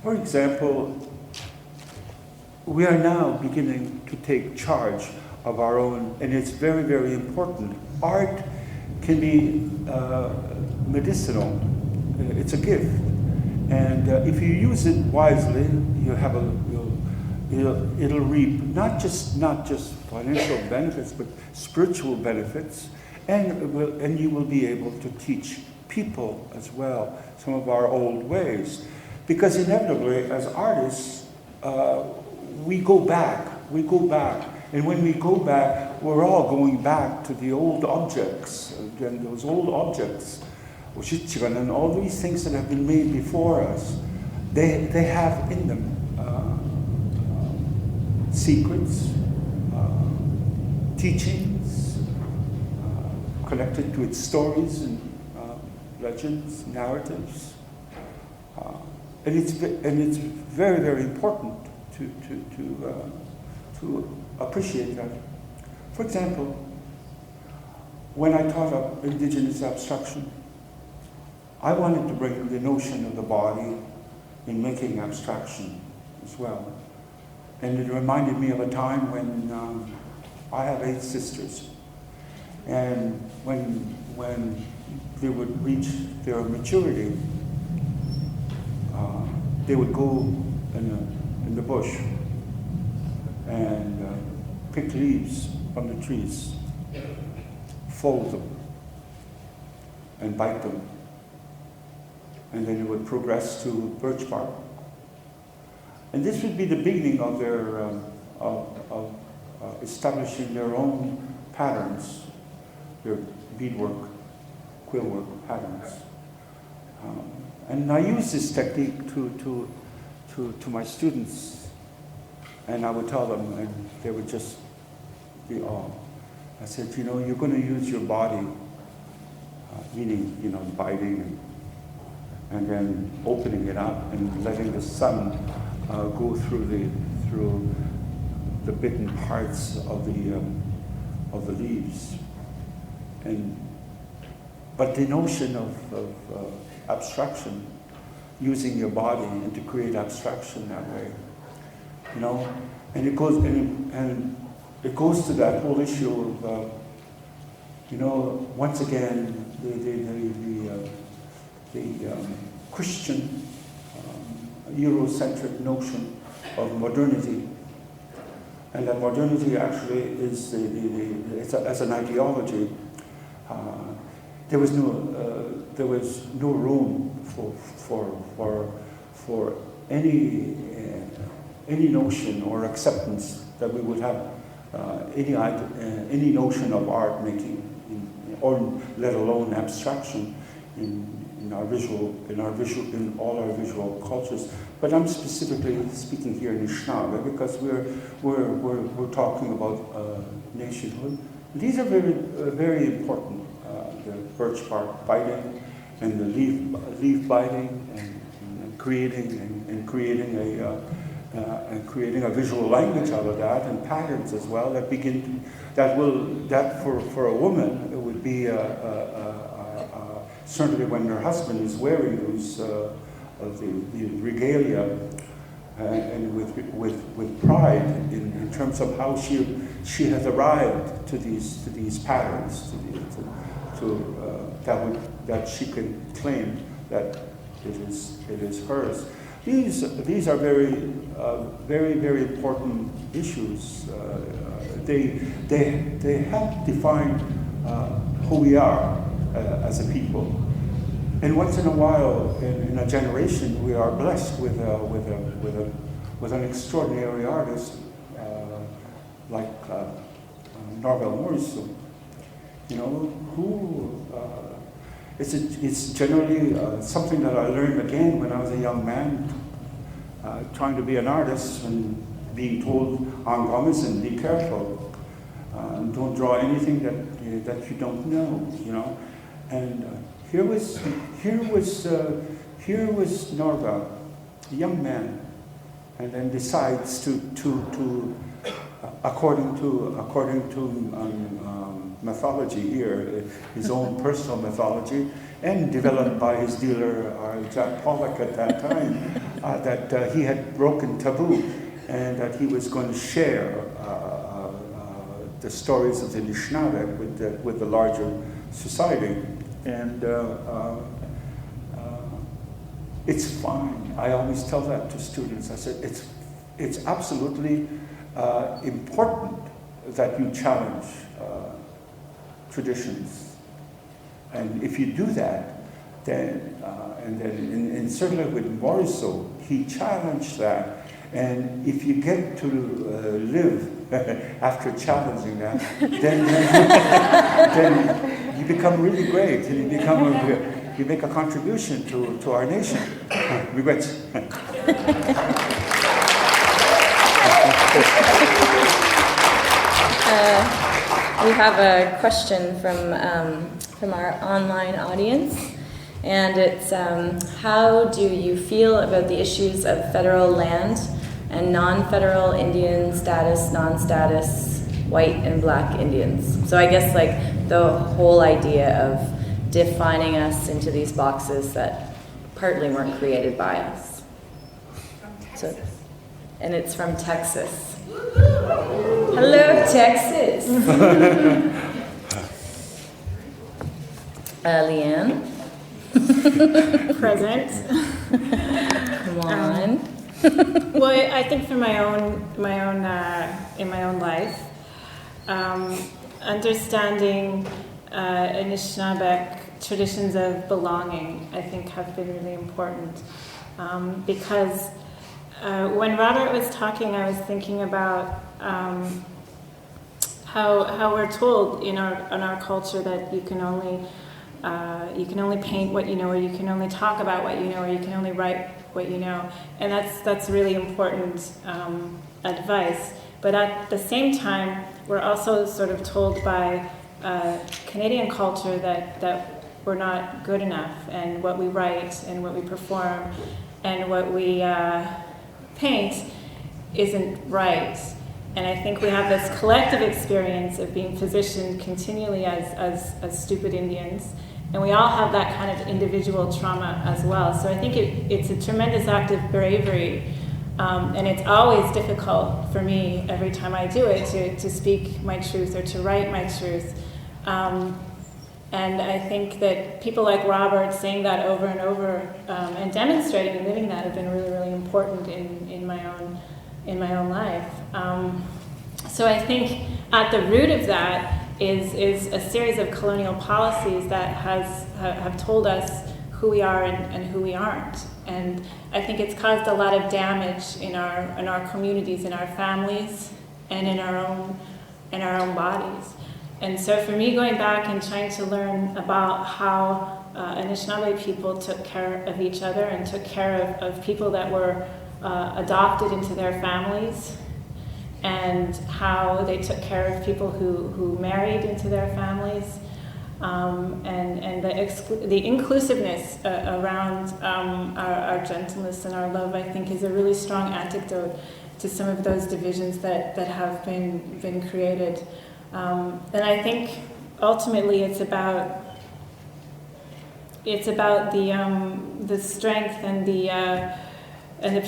[SPEAKER 3] For example, we are now beginning to take charge of our own, and it's very, very important. Art can be medicinal. It's a gift. And if you use it wisely, it'll reap not just financial benefits, but spiritual benefits, and you will be able to teach people as well some of our old ways. Because inevitably, as artists, we go back, and when we go back, we're all going back to the old objects, and those old objects, and all these things that have been made before us, they have in them secrets, teachings, connected to its stories and legends, narratives, and it's very, very important to appreciate that. For example, when I taught up Indigenous abstraction, I wanted to bring the notion of the body in making abstraction as well. And it reminded me of a time when I have 8 sisters. And when they would reach their maturity, they would go in the bush and pick leaves from the trees, fold them, and bite them. And then it would progress to birch bark. And this would be the beginning of their establishing their own patterns, their beadwork, quillwork patterns. And I use this technique to my students, and I would tell them, and they would just be awed. I said, you know, you're going to use your body, meaning, you know, biting and then opening it up and letting the sun go through the bitten parts of the leaves. But the notion of abstraction, using your body and to create abstraction that way, you know, and it goes to that whole issue of, you know, once again the Christian Eurocentric notion of modernity, and that modernity actually is as an ideology. There was no room for any notion or acceptance that we would have any notion of art making, or let alone abstraction in all our visual cultures. But I'm specifically speaking here in Anishnawbe because we're talking about nationhood. These are very important. The birch bark biting and the leaf biting and creating and creating a visual language out of that, and patterns as well that for a woman it would be certainly when her husband is wearing those the regalia, and with pride in terms of how she has arrived to these patterns that she can claim that it is hers. These are very very important issues. They help define who we are as a people. And once in a while, in a generation, we are blessed with an extraordinary artist like Norval Morrison. You know, who it's generally something that I learned again when I was a young man, trying to be an artist and being told, "On Gomez, and be careful, don't draw anything that you don't know," you know. And here was Norval, a young man, and then decides to according to mythology here, his own personal mythology, and developed by his dealer Jack Pollock at that time, that he had broken taboo, and that he was going to share the stories of the Anishnawbe with the larger society. And it's fine. I always tell that to students. I said, it's absolutely important that you challenge traditions. And if you do that, then, and certainly with Morrisseau, he challenged that. And if you get to live after challenging that, then you become really great, and you make a contribution to our nation. Regrets.
[SPEAKER 1] We have a question from our online audience, and it's how do you feel about the issues of federal land and non-federal Indian status, non-status, white and black Indians? So I guess like the whole idea of defining us into these boxes that partly weren't created by us. So, and it's from Texas. Hello, Texas. Leanne.
[SPEAKER 4] Present.
[SPEAKER 1] Come on.
[SPEAKER 4] Well, I think for in my own life, understanding Anishinaabe traditions of belonging, I think, have been really important, because when Robert was talking, I was thinking about how we're told in our culture that you can only paint what you know, or you can only talk about what you know, or you can only write what you know, and that's really important advice. But at the same time, we're also sort of told by Canadian culture that we're not good enough, and what we write and what we perform and what we paint isn't right. And I think we have this collective experience of being positioned continually as stupid Indians. And we all have that kind of individual trauma as well. So I think it's a tremendous act of bravery. And it's always difficult for me every time I do it to speak my truth or to write my truth. And I think that people like Robert saying that over and over and demonstrating and living that have been really, really important in my own life. So I think at the root of that is a series of colonial policies that have told us who we are and who we aren't. And I think it's caused a lot of damage in our communities, in our families, and in our own bodies. And so for me, going back and trying to learn about how Anishinaabe people took care of each other and took care of people that were adopted into their families, and how they took care of people who married into their families, and the inclusiveness around our gentleness and our love, I think, is a really strong antidote to some of those divisions that have been created. And I think ultimately it's about the strength and the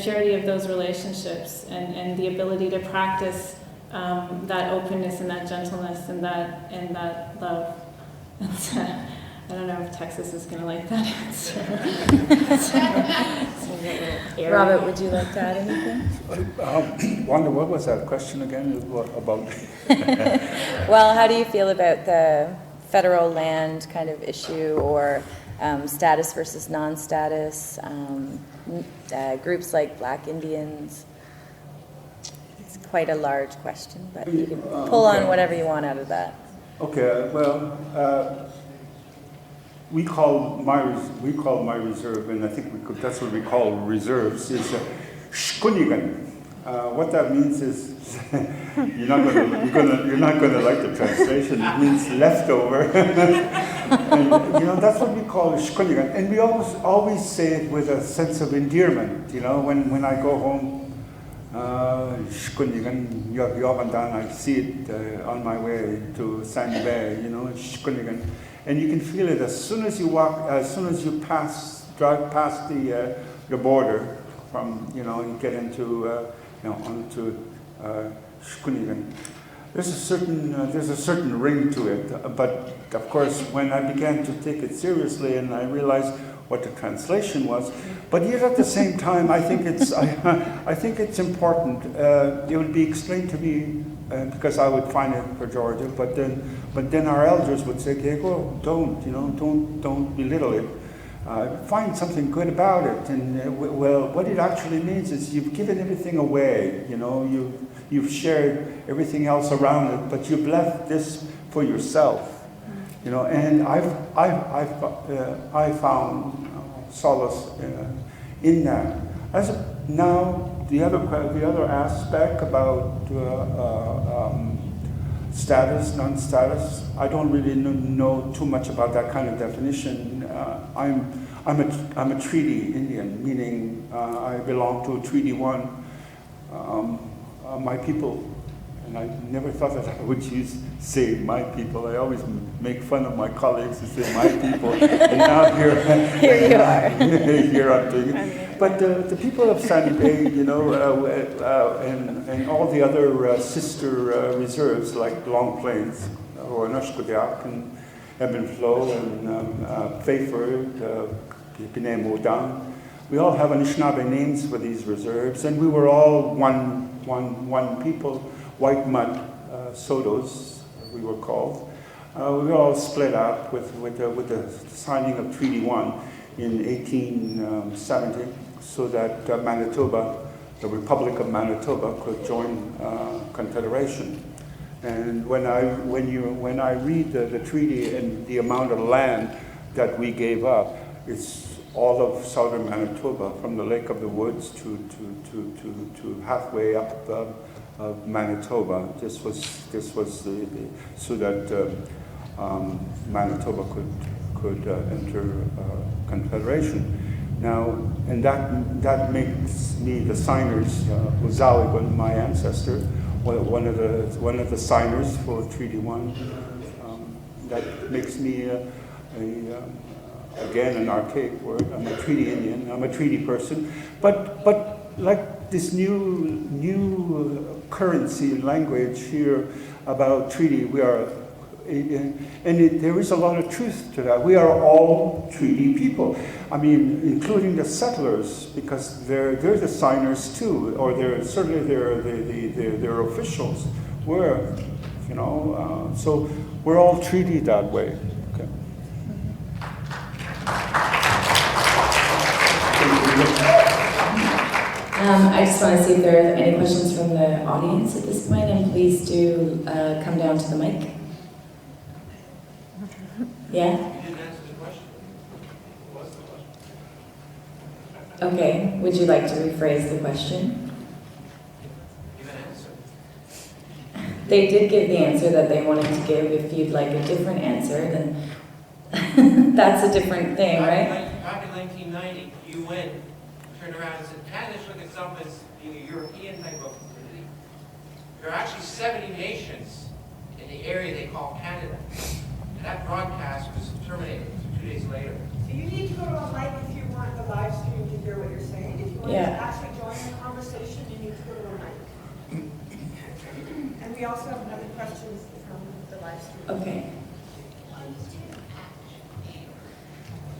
[SPEAKER 4] purity of those relationships, and the ability to practice that openness and that gentleness and that love. And so, I don't know if Texas is going to like that answer.
[SPEAKER 1] Robert, would you like to add anything?
[SPEAKER 3] Wanda, what was that question again about?
[SPEAKER 1] Well, how do you feel about the federal land kind of issue, or status versus non-status, groups like Black Indians? It's quite a large question, but you can pull on whatever you want out of that.
[SPEAKER 3] Okay, well, we call my reserve, and I think that's what we call reserves, is shkunigan. What that means is you're not gonna like the translation. It means leftover, and that's what we call shkunigan. And we always say it with a sense of endearment. When I go home. Shkunigan, Yogandan, I see it on my way to Sandy Bay, Shkunigan. And you can feel it as soon as you drive past the border from, you get into, onto Shkunigan. There's a certain ring to it, but of course, when I began to take it seriously and I realized what the translation was, but yet at the same time, I think it's important. It would be explained to me because I would find it pejorative, but then our elders would say, "Diego, don't belittle it. Find something good about it." And well, what it actually means is you've given everything away. You've shared everything else around it, but you've left this for yourself. And I found solace in that. Now, the other aspect about status, non-status, I don't really know too much about that kind of definition. I'm a treaty Indian, meaning I belong to Treaty 1. My people. And I never thought that I would say my people. I always make fun of my colleagues who say my people. And now here
[SPEAKER 1] you are.
[SPEAKER 3] Here I'm doing it. But the people of Sandy Bay, and all the other sister reserves like Long Plains, or Anishnawbe and Ebb and Flow, and Fayford, Pinay Modan. We all have Anishnawbe names for these reserves, and we were all one people. White mud Sodos, we were called. We were all split up with the signing of Treaty 1 in 1870, so that Manitoba, the Republic of Manitoba, could join Confederation. And when I read the treaty and the amount of land that we gave up, it's all of southern Manitoba, from the Lake of the Woods to halfway up of Manitoba. This was so that Manitoba could enter Confederation. Now, and that makes me the signers, Uzawigun, my ancestor, one of the signers for Treaty 1. That makes me again an archaic word. I'm a treaty Indian. I'm a treaty person, but like this new currency in language here about treaty, we are, there is a lot of truth to that. We are all treaty people. I mean, including the settlers, because they're the signers too, or they're officials. So we're all treaty that way. Okay.
[SPEAKER 1] I just want to see if there are any questions from the audience at this point, and please do come down to the mic. Yeah?
[SPEAKER 5] You didn't answer the question. What was the question?
[SPEAKER 1] Okay, would you like to rephrase the question?
[SPEAKER 5] Give an answer.
[SPEAKER 1] They did give the answer that they wanted to give. If you'd like a different answer, then That's a different thing, right?
[SPEAKER 5] Back in 1990, UN turned around and said, Canada should look itself as being a European type of community. There are actually 70 nations in the area they call Canada. And that broadcast was terminated 2 days later.
[SPEAKER 6] So you need to go to a mic if you want the live stream to hear what you're saying. If you want to actually join the conversation, you need to go to a mic. And we also have another question from the live stream.
[SPEAKER 1] Okay.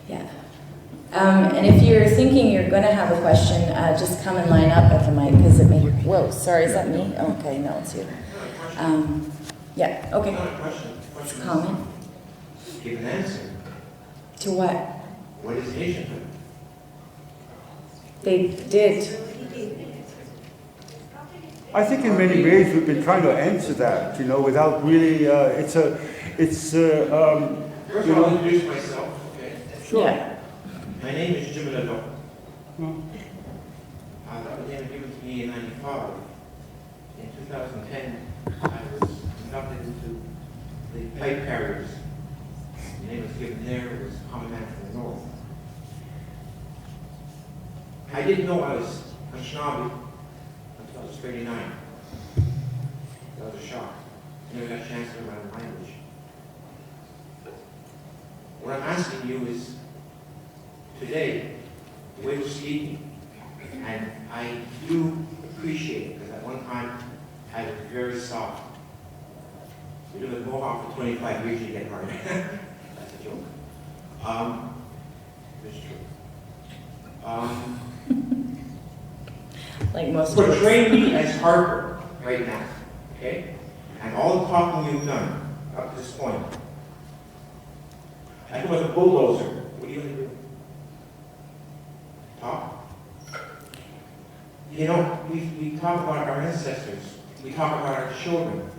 [SPEAKER 1] Yeah. And if you're thinking you're going to have a question, just come and line up at the mic because it may. Whoa, sorry, is that me? Okay, no, it's you. Yeah, okay.
[SPEAKER 5] Not a question.
[SPEAKER 1] It's a comment.
[SPEAKER 5] Give an answer.
[SPEAKER 1] To what?
[SPEAKER 5] What is nationhood?
[SPEAKER 1] They did.
[SPEAKER 3] I think in many ways we've been trying to answer that, without really,
[SPEAKER 5] First of all, I'll introduce myself, okay?
[SPEAKER 3] Sure.
[SPEAKER 1] Yeah.
[SPEAKER 5] My name is Justina. That was name given to me in 95. In 2010, I was inducted into the pipe carriers. The name was given there, it was Common Man from the North. I didn't know I was Anishnawbe until I was 39. That was a shock. I never got a chance to learn my own language. What I'm asking you is, today, the way we're speaking, and I do appreciate it, because at one time, I was very soft. We live in Mohawk for 25 years, you get hard. That's a joke. It's true.
[SPEAKER 1] Like most of
[SPEAKER 5] Portray me as Harper right now, okay? And all the talking you've done up to this point. I come with a bulldozer. What are you going to do? Talk? We talk about our ancestors. We talk about our children.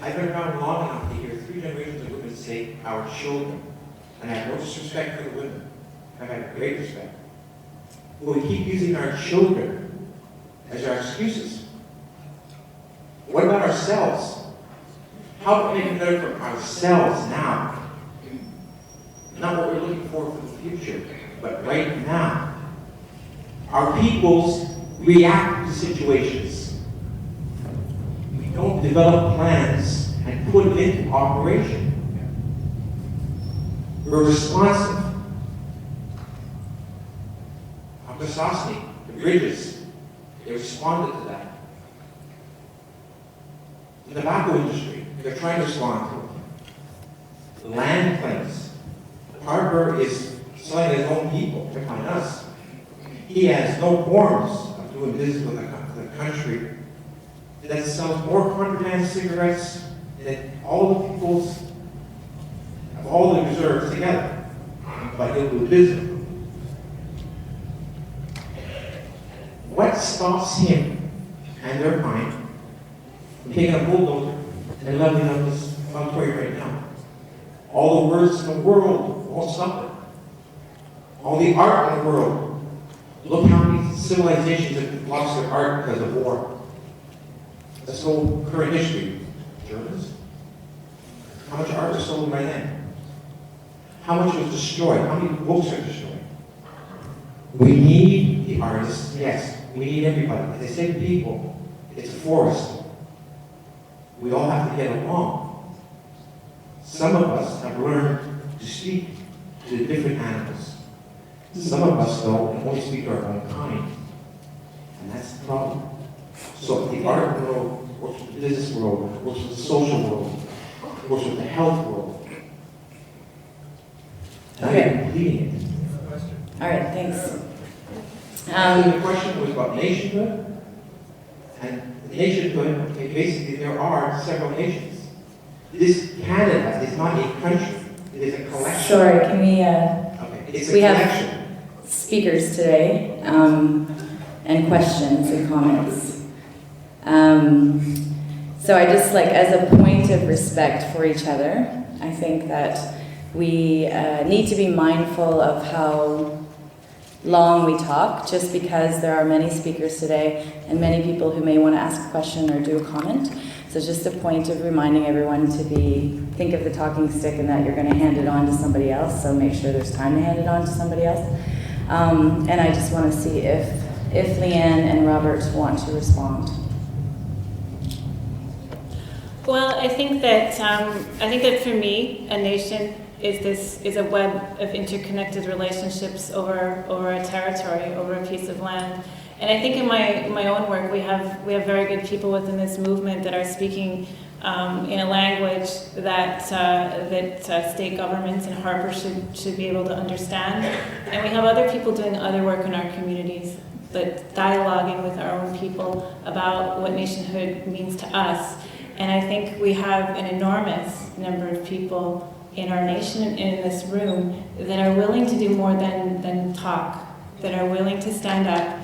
[SPEAKER 5] I've been around long enough to hear 3 generations of women say our children. And I have no disrespect for the women. I've had great respect. But we keep using our children as our excuses. What about ourselves? How can we make better for ourselves now? Not what we're looking for the future, but right now. Our peoples react to situations. We don't develop plans and put them into operation. We're responsive. Sosni, the bridges, they responded to that. The tobacco industry, they're trying to respond to it. The land claims. Harper is selling his own people, pick on us. He has no forms of doing business with the country that sells more contraband cigarettes than all the peoples of all the reserves together. But he'll do business. What stops him and their kind from taking a bulldozer and leveling up this territory right now? All the words in the world won't stop it. All the art in the world. Look how many civilizations have lost their art because of war. Let's go current history. Germans. How much art was stolen by them? How much was destroyed? How many books are destroyed? We need the artists, yes. We need everybody. As I say to people, it's a forest. We all have to get along. Some of us have learned to speak to the different animals. Some of us, though, can only speak to our own kind. And that's the problem. So the art world works with the business world, works with the social world, works with the health world. Now you're completing it.
[SPEAKER 1] All right, thanks.
[SPEAKER 5] The question was about nationhood. And nationhood, okay, basically there are several nations. This Canada is not a country, it is a collection.
[SPEAKER 1] Sorry, can we,
[SPEAKER 5] Okay, it's a
[SPEAKER 1] we
[SPEAKER 5] collection.
[SPEAKER 1] have speakers today, and questions and comments. So I just as a point of respect for each other, I think that we need to be mindful of how long we talk, just because there are many speakers today and many people who may want to ask a question or do a comment. So So just a point of reminding everyone to think of the talking stick and that you're going to hand it on to somebody else, so make sure there's time to hand it on to somebody else. And I just want to see if Leanne and Robert want to respond.
[SPEAKER 4] Well, I think that for me, a nation is a web of interconnected relationships over a territory, over a piece of land. And I think in my own work, we have very good people within this movement that are speaking in a language that state governments and Harper should be able to understand. And we have other people doing other work in our communities, but dialoguing with our own people about what nationhood means to us. And I think we have an enormous number of people in our nation and in this room that are willing to do more than talk, that are willing to stand up.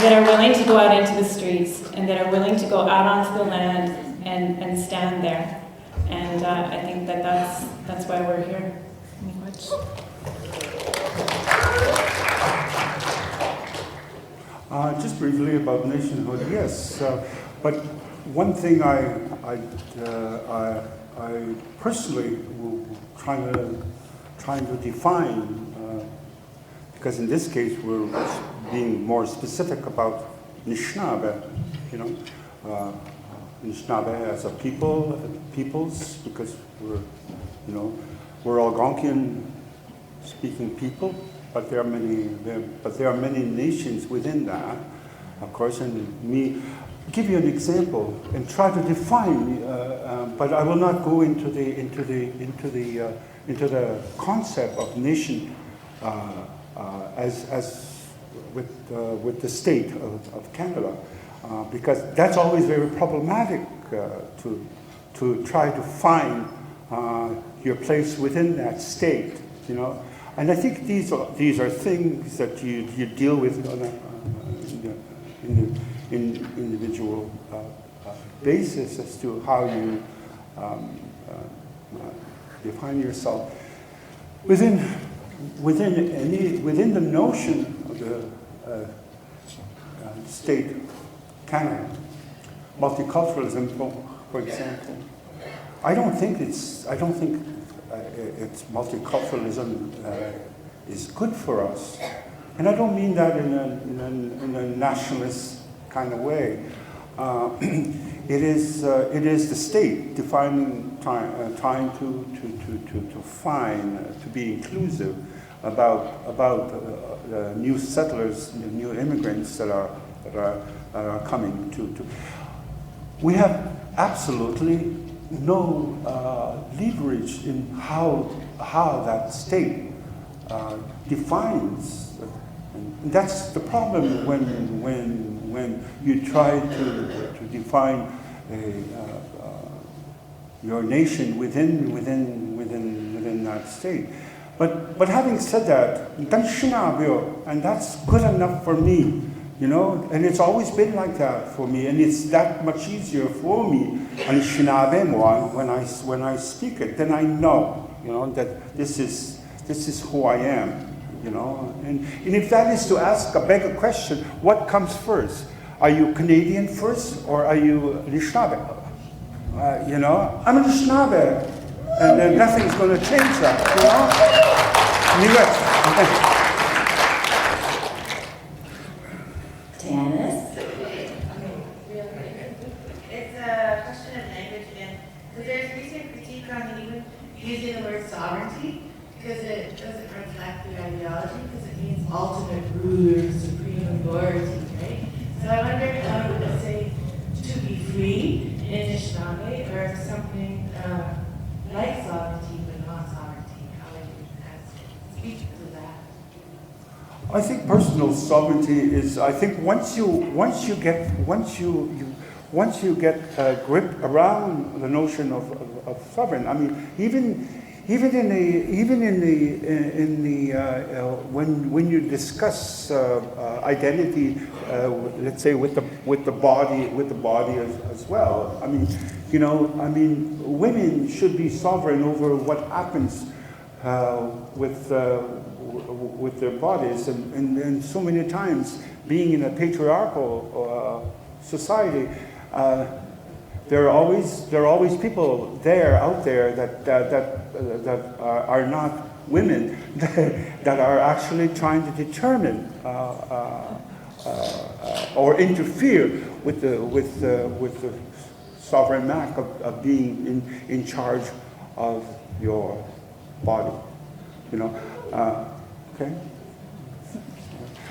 [SPEAKER 4] That are willing to go out into the streets and that are willing to go out onto the land and stand there. And I think that's why we're here. Any questions?
[SPEAKER 3] Just briefly about nationhood, yes. But one thing I personally will trying to define, because in this case we're being more specific about Anishnawbe, Anishnawbe as a peoples, because we're Algonquian speaking people, but there are many nations within that, of course. And give you an example and try to define, but I will not go into the concept of nation as with the state of Canada, because that's always very problematic to try to find your place within that state, And I think these are things that you deal with on an individual basis as to how you define yourself within the notion of the state Canada. Multiculturalism, for example. I don't think it's multiculturalism is good for us, and I don't mean that in a nationalist kind of way. It is the state defining trying to find to be inclusive about new settlers, new immigrants that are coming to. We have absolutely no leverage in how that state defines. And that's the problem when you try to define your nation within that state. But having said that, and that's good enough for me. And it's always been like that for me, and it's that much easier for me, Anishnawbe when I speak it, then I know, that this is who I am, And if that is to beg a question, what comes first? Are you Canadian first, or are you Anishnawbe? I'm Anishnawbe, and then nothing's going to change that,
[SPEAKER 7] It's a question of language again, because there's recent critique on even using the word sovereignty, because it doesn't reflect the ideology, because it means ultimate ruler, supreme authority, right? So I wonder how you would say to be free in Anishnawbe, or something like sovereignty but not sovereignty. How would you speak to that?
[SPEAKER 3] I think personal sovereignty is. I think once you get a grip around the notion of sovereign. I mean, even in the when you discuss identity, let's say with the body as well. I mean, women should be sovereign over what happens with their bodies, and so many times being in a patriarchal society, there are always people out there that are not women that are actually trying to determine or interfere with the sovereign act of being in charge of your body, okay.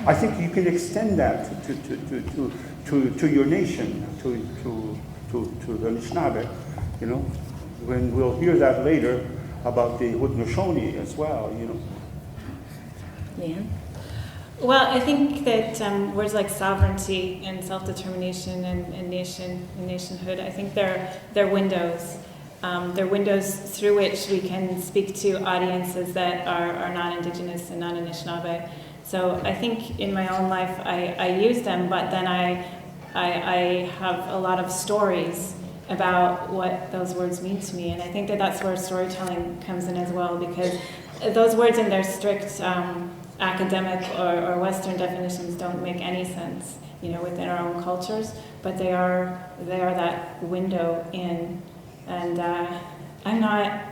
[SPEAKER 3] I think you can extend that to your nation, to the Anishnawbe, when we'll hear that later about the Haudenosaunee as well,
[SPEAKER 1] Leanne?
[SPEAKER 4] Well, I think that words like sovereignty and self-determination and nation and nationhood, I think they're windows. They're windows through which we can speak to audiences that are non-Indigenous and non-Anishnawbe. So I think in my own life I use them, but then I have a lot of stories about what those words mean to me. And I think that that's where storytelling comes in as well, because those words in their strict academic or Western definitions don't make any sense, within our own cultures, but they are that window in. And I'm not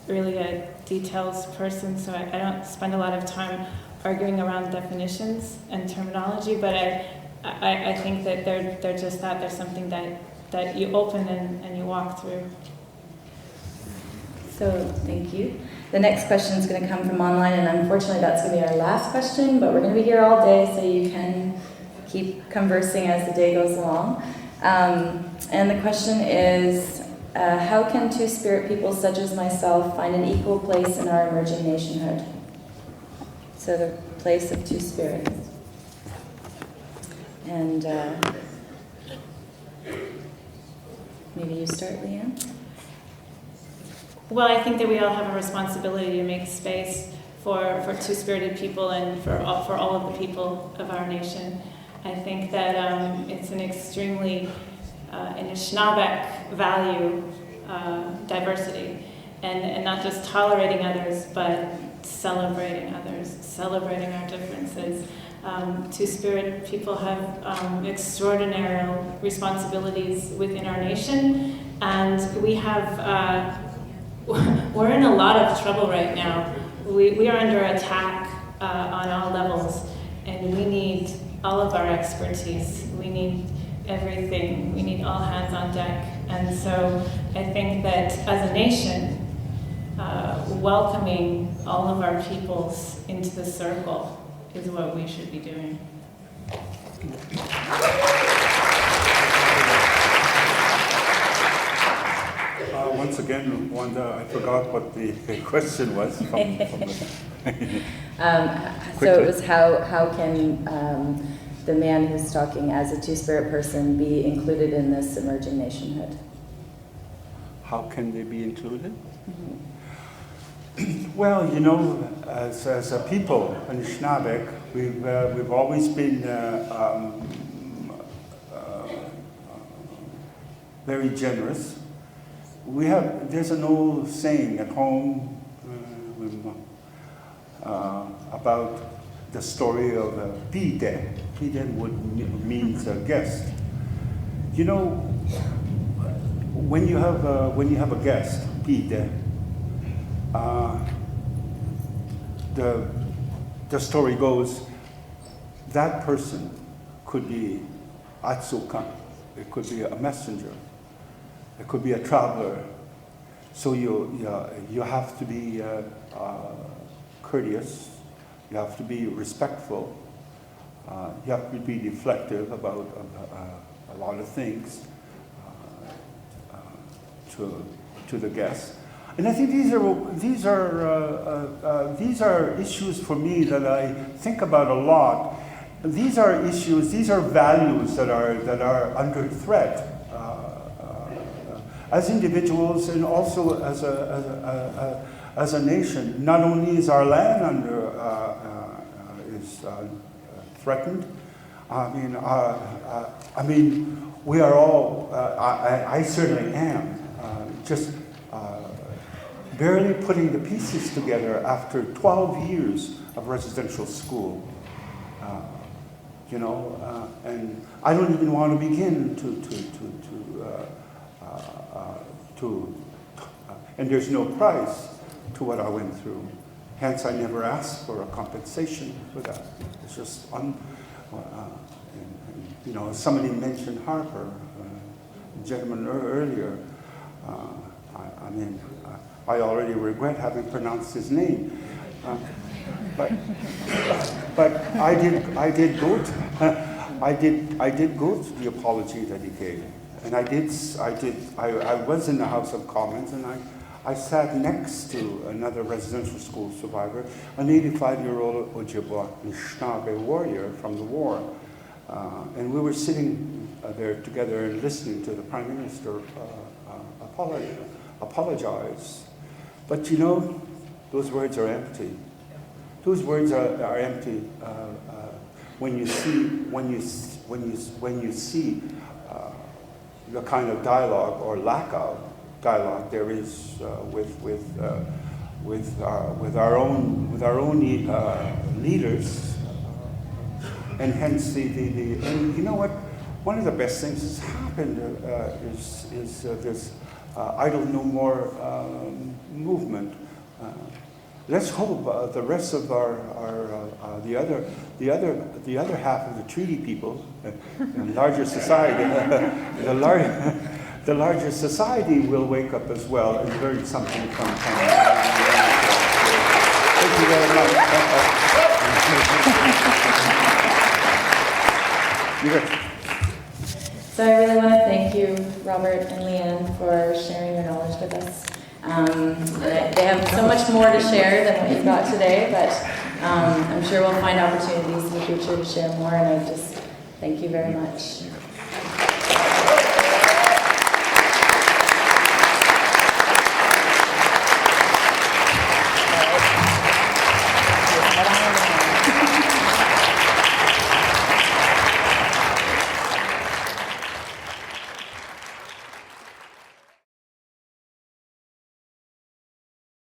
[SPEAKER 4] really a details person, so I don't spend a lot of time arguing around definitions and terminology, but I think that they're just that. They're something that you open and you walk through.
[SPEAKER 1] So, thank you. The next question is going to come from online, and unfortunately that's going to be our last question, but we're going to be here all day, so you can keep conversing as the day goes along. And the question is, how can two-spirit people such as myself find an equal place in our emerging nationhood? So the place of two spirits. And maybe you start, Leanne?
[SPEAKER 4] Well, I think that we all have a responsibility to make space for two-spirited people and for all of the people of our nation. I think that it's an extremely Anishinaabe value diversity, and not just tolerating others, but celebrating others, celebrating our differences. Two-spirit people have extraordinary responsibilities within our nation, and we have. We're in a lot of trouble right now. We are under attack on all levels, and we need all of our expertise. We need everything. We need all hands on deck. And so I think that as a nation, welcoming all of our peoples into the circle is what we should be doing.
[SPEAKER 3] Once again, Wanda, I forgot what the question was.
[SPEAKER 1] So it was how can the man who's talking as a two-spirit person be included in this emerging nationhood?
[SPEAKER 3] How can they be included?
[SPEAKER 1] Mm-hmm.
[SPEAKER 3] Well, as a people, Anishinaabe, we've always been very generous. There's an old saying at home about the story of Pide. Pide means a guest. When you have a guest, Pide, the story goes, that person could be Atsuka, it could be a messenger, it could be a traveler. So you have to be courteous, you have to be respectful, you have to be reflective about a lot of things to the guests. And I think these are issues for me that I think about a lot. These are issues, these are values that are under threat as individuals and also as a nation. Not only is our land threatened. I mean, we are all. I certainly am. Just barely putting the pieces together after 12 years of residential school. And I don't even want to begin and there's no price to what I went through. Hence, I never asked for a compensation for that. It's just, somebody mentioned Harper, a gentleman earlier. I already regret having pronounced his name. But I did go to the apology that he gave, and I was in the House of Commons, and I sat next to another residential school survivor, an 85-year-old Ojibwa Anishnawbe warrior from the war, and we were sitting there together and listening to the Prime Minister apologize. But those words are empty. Those words are empty when you see the kind of dialogue or lack of dialogue there is with our own leaders, and hence and you know what? One of the best things that's happened is this Idle No More movement. Let's hope the rest of the other half of the treaty people, the larger society, the larger society will wake up as well and learn something from Canada. Thank you very much.
[SPEAKER 1] So I really want to thank you, Robert and Leanne, for sharing your knowledge with us. They have so much more to share than what you've got today, but I'm sure we'll find opportunities in the future to share more, and I just thank you very much.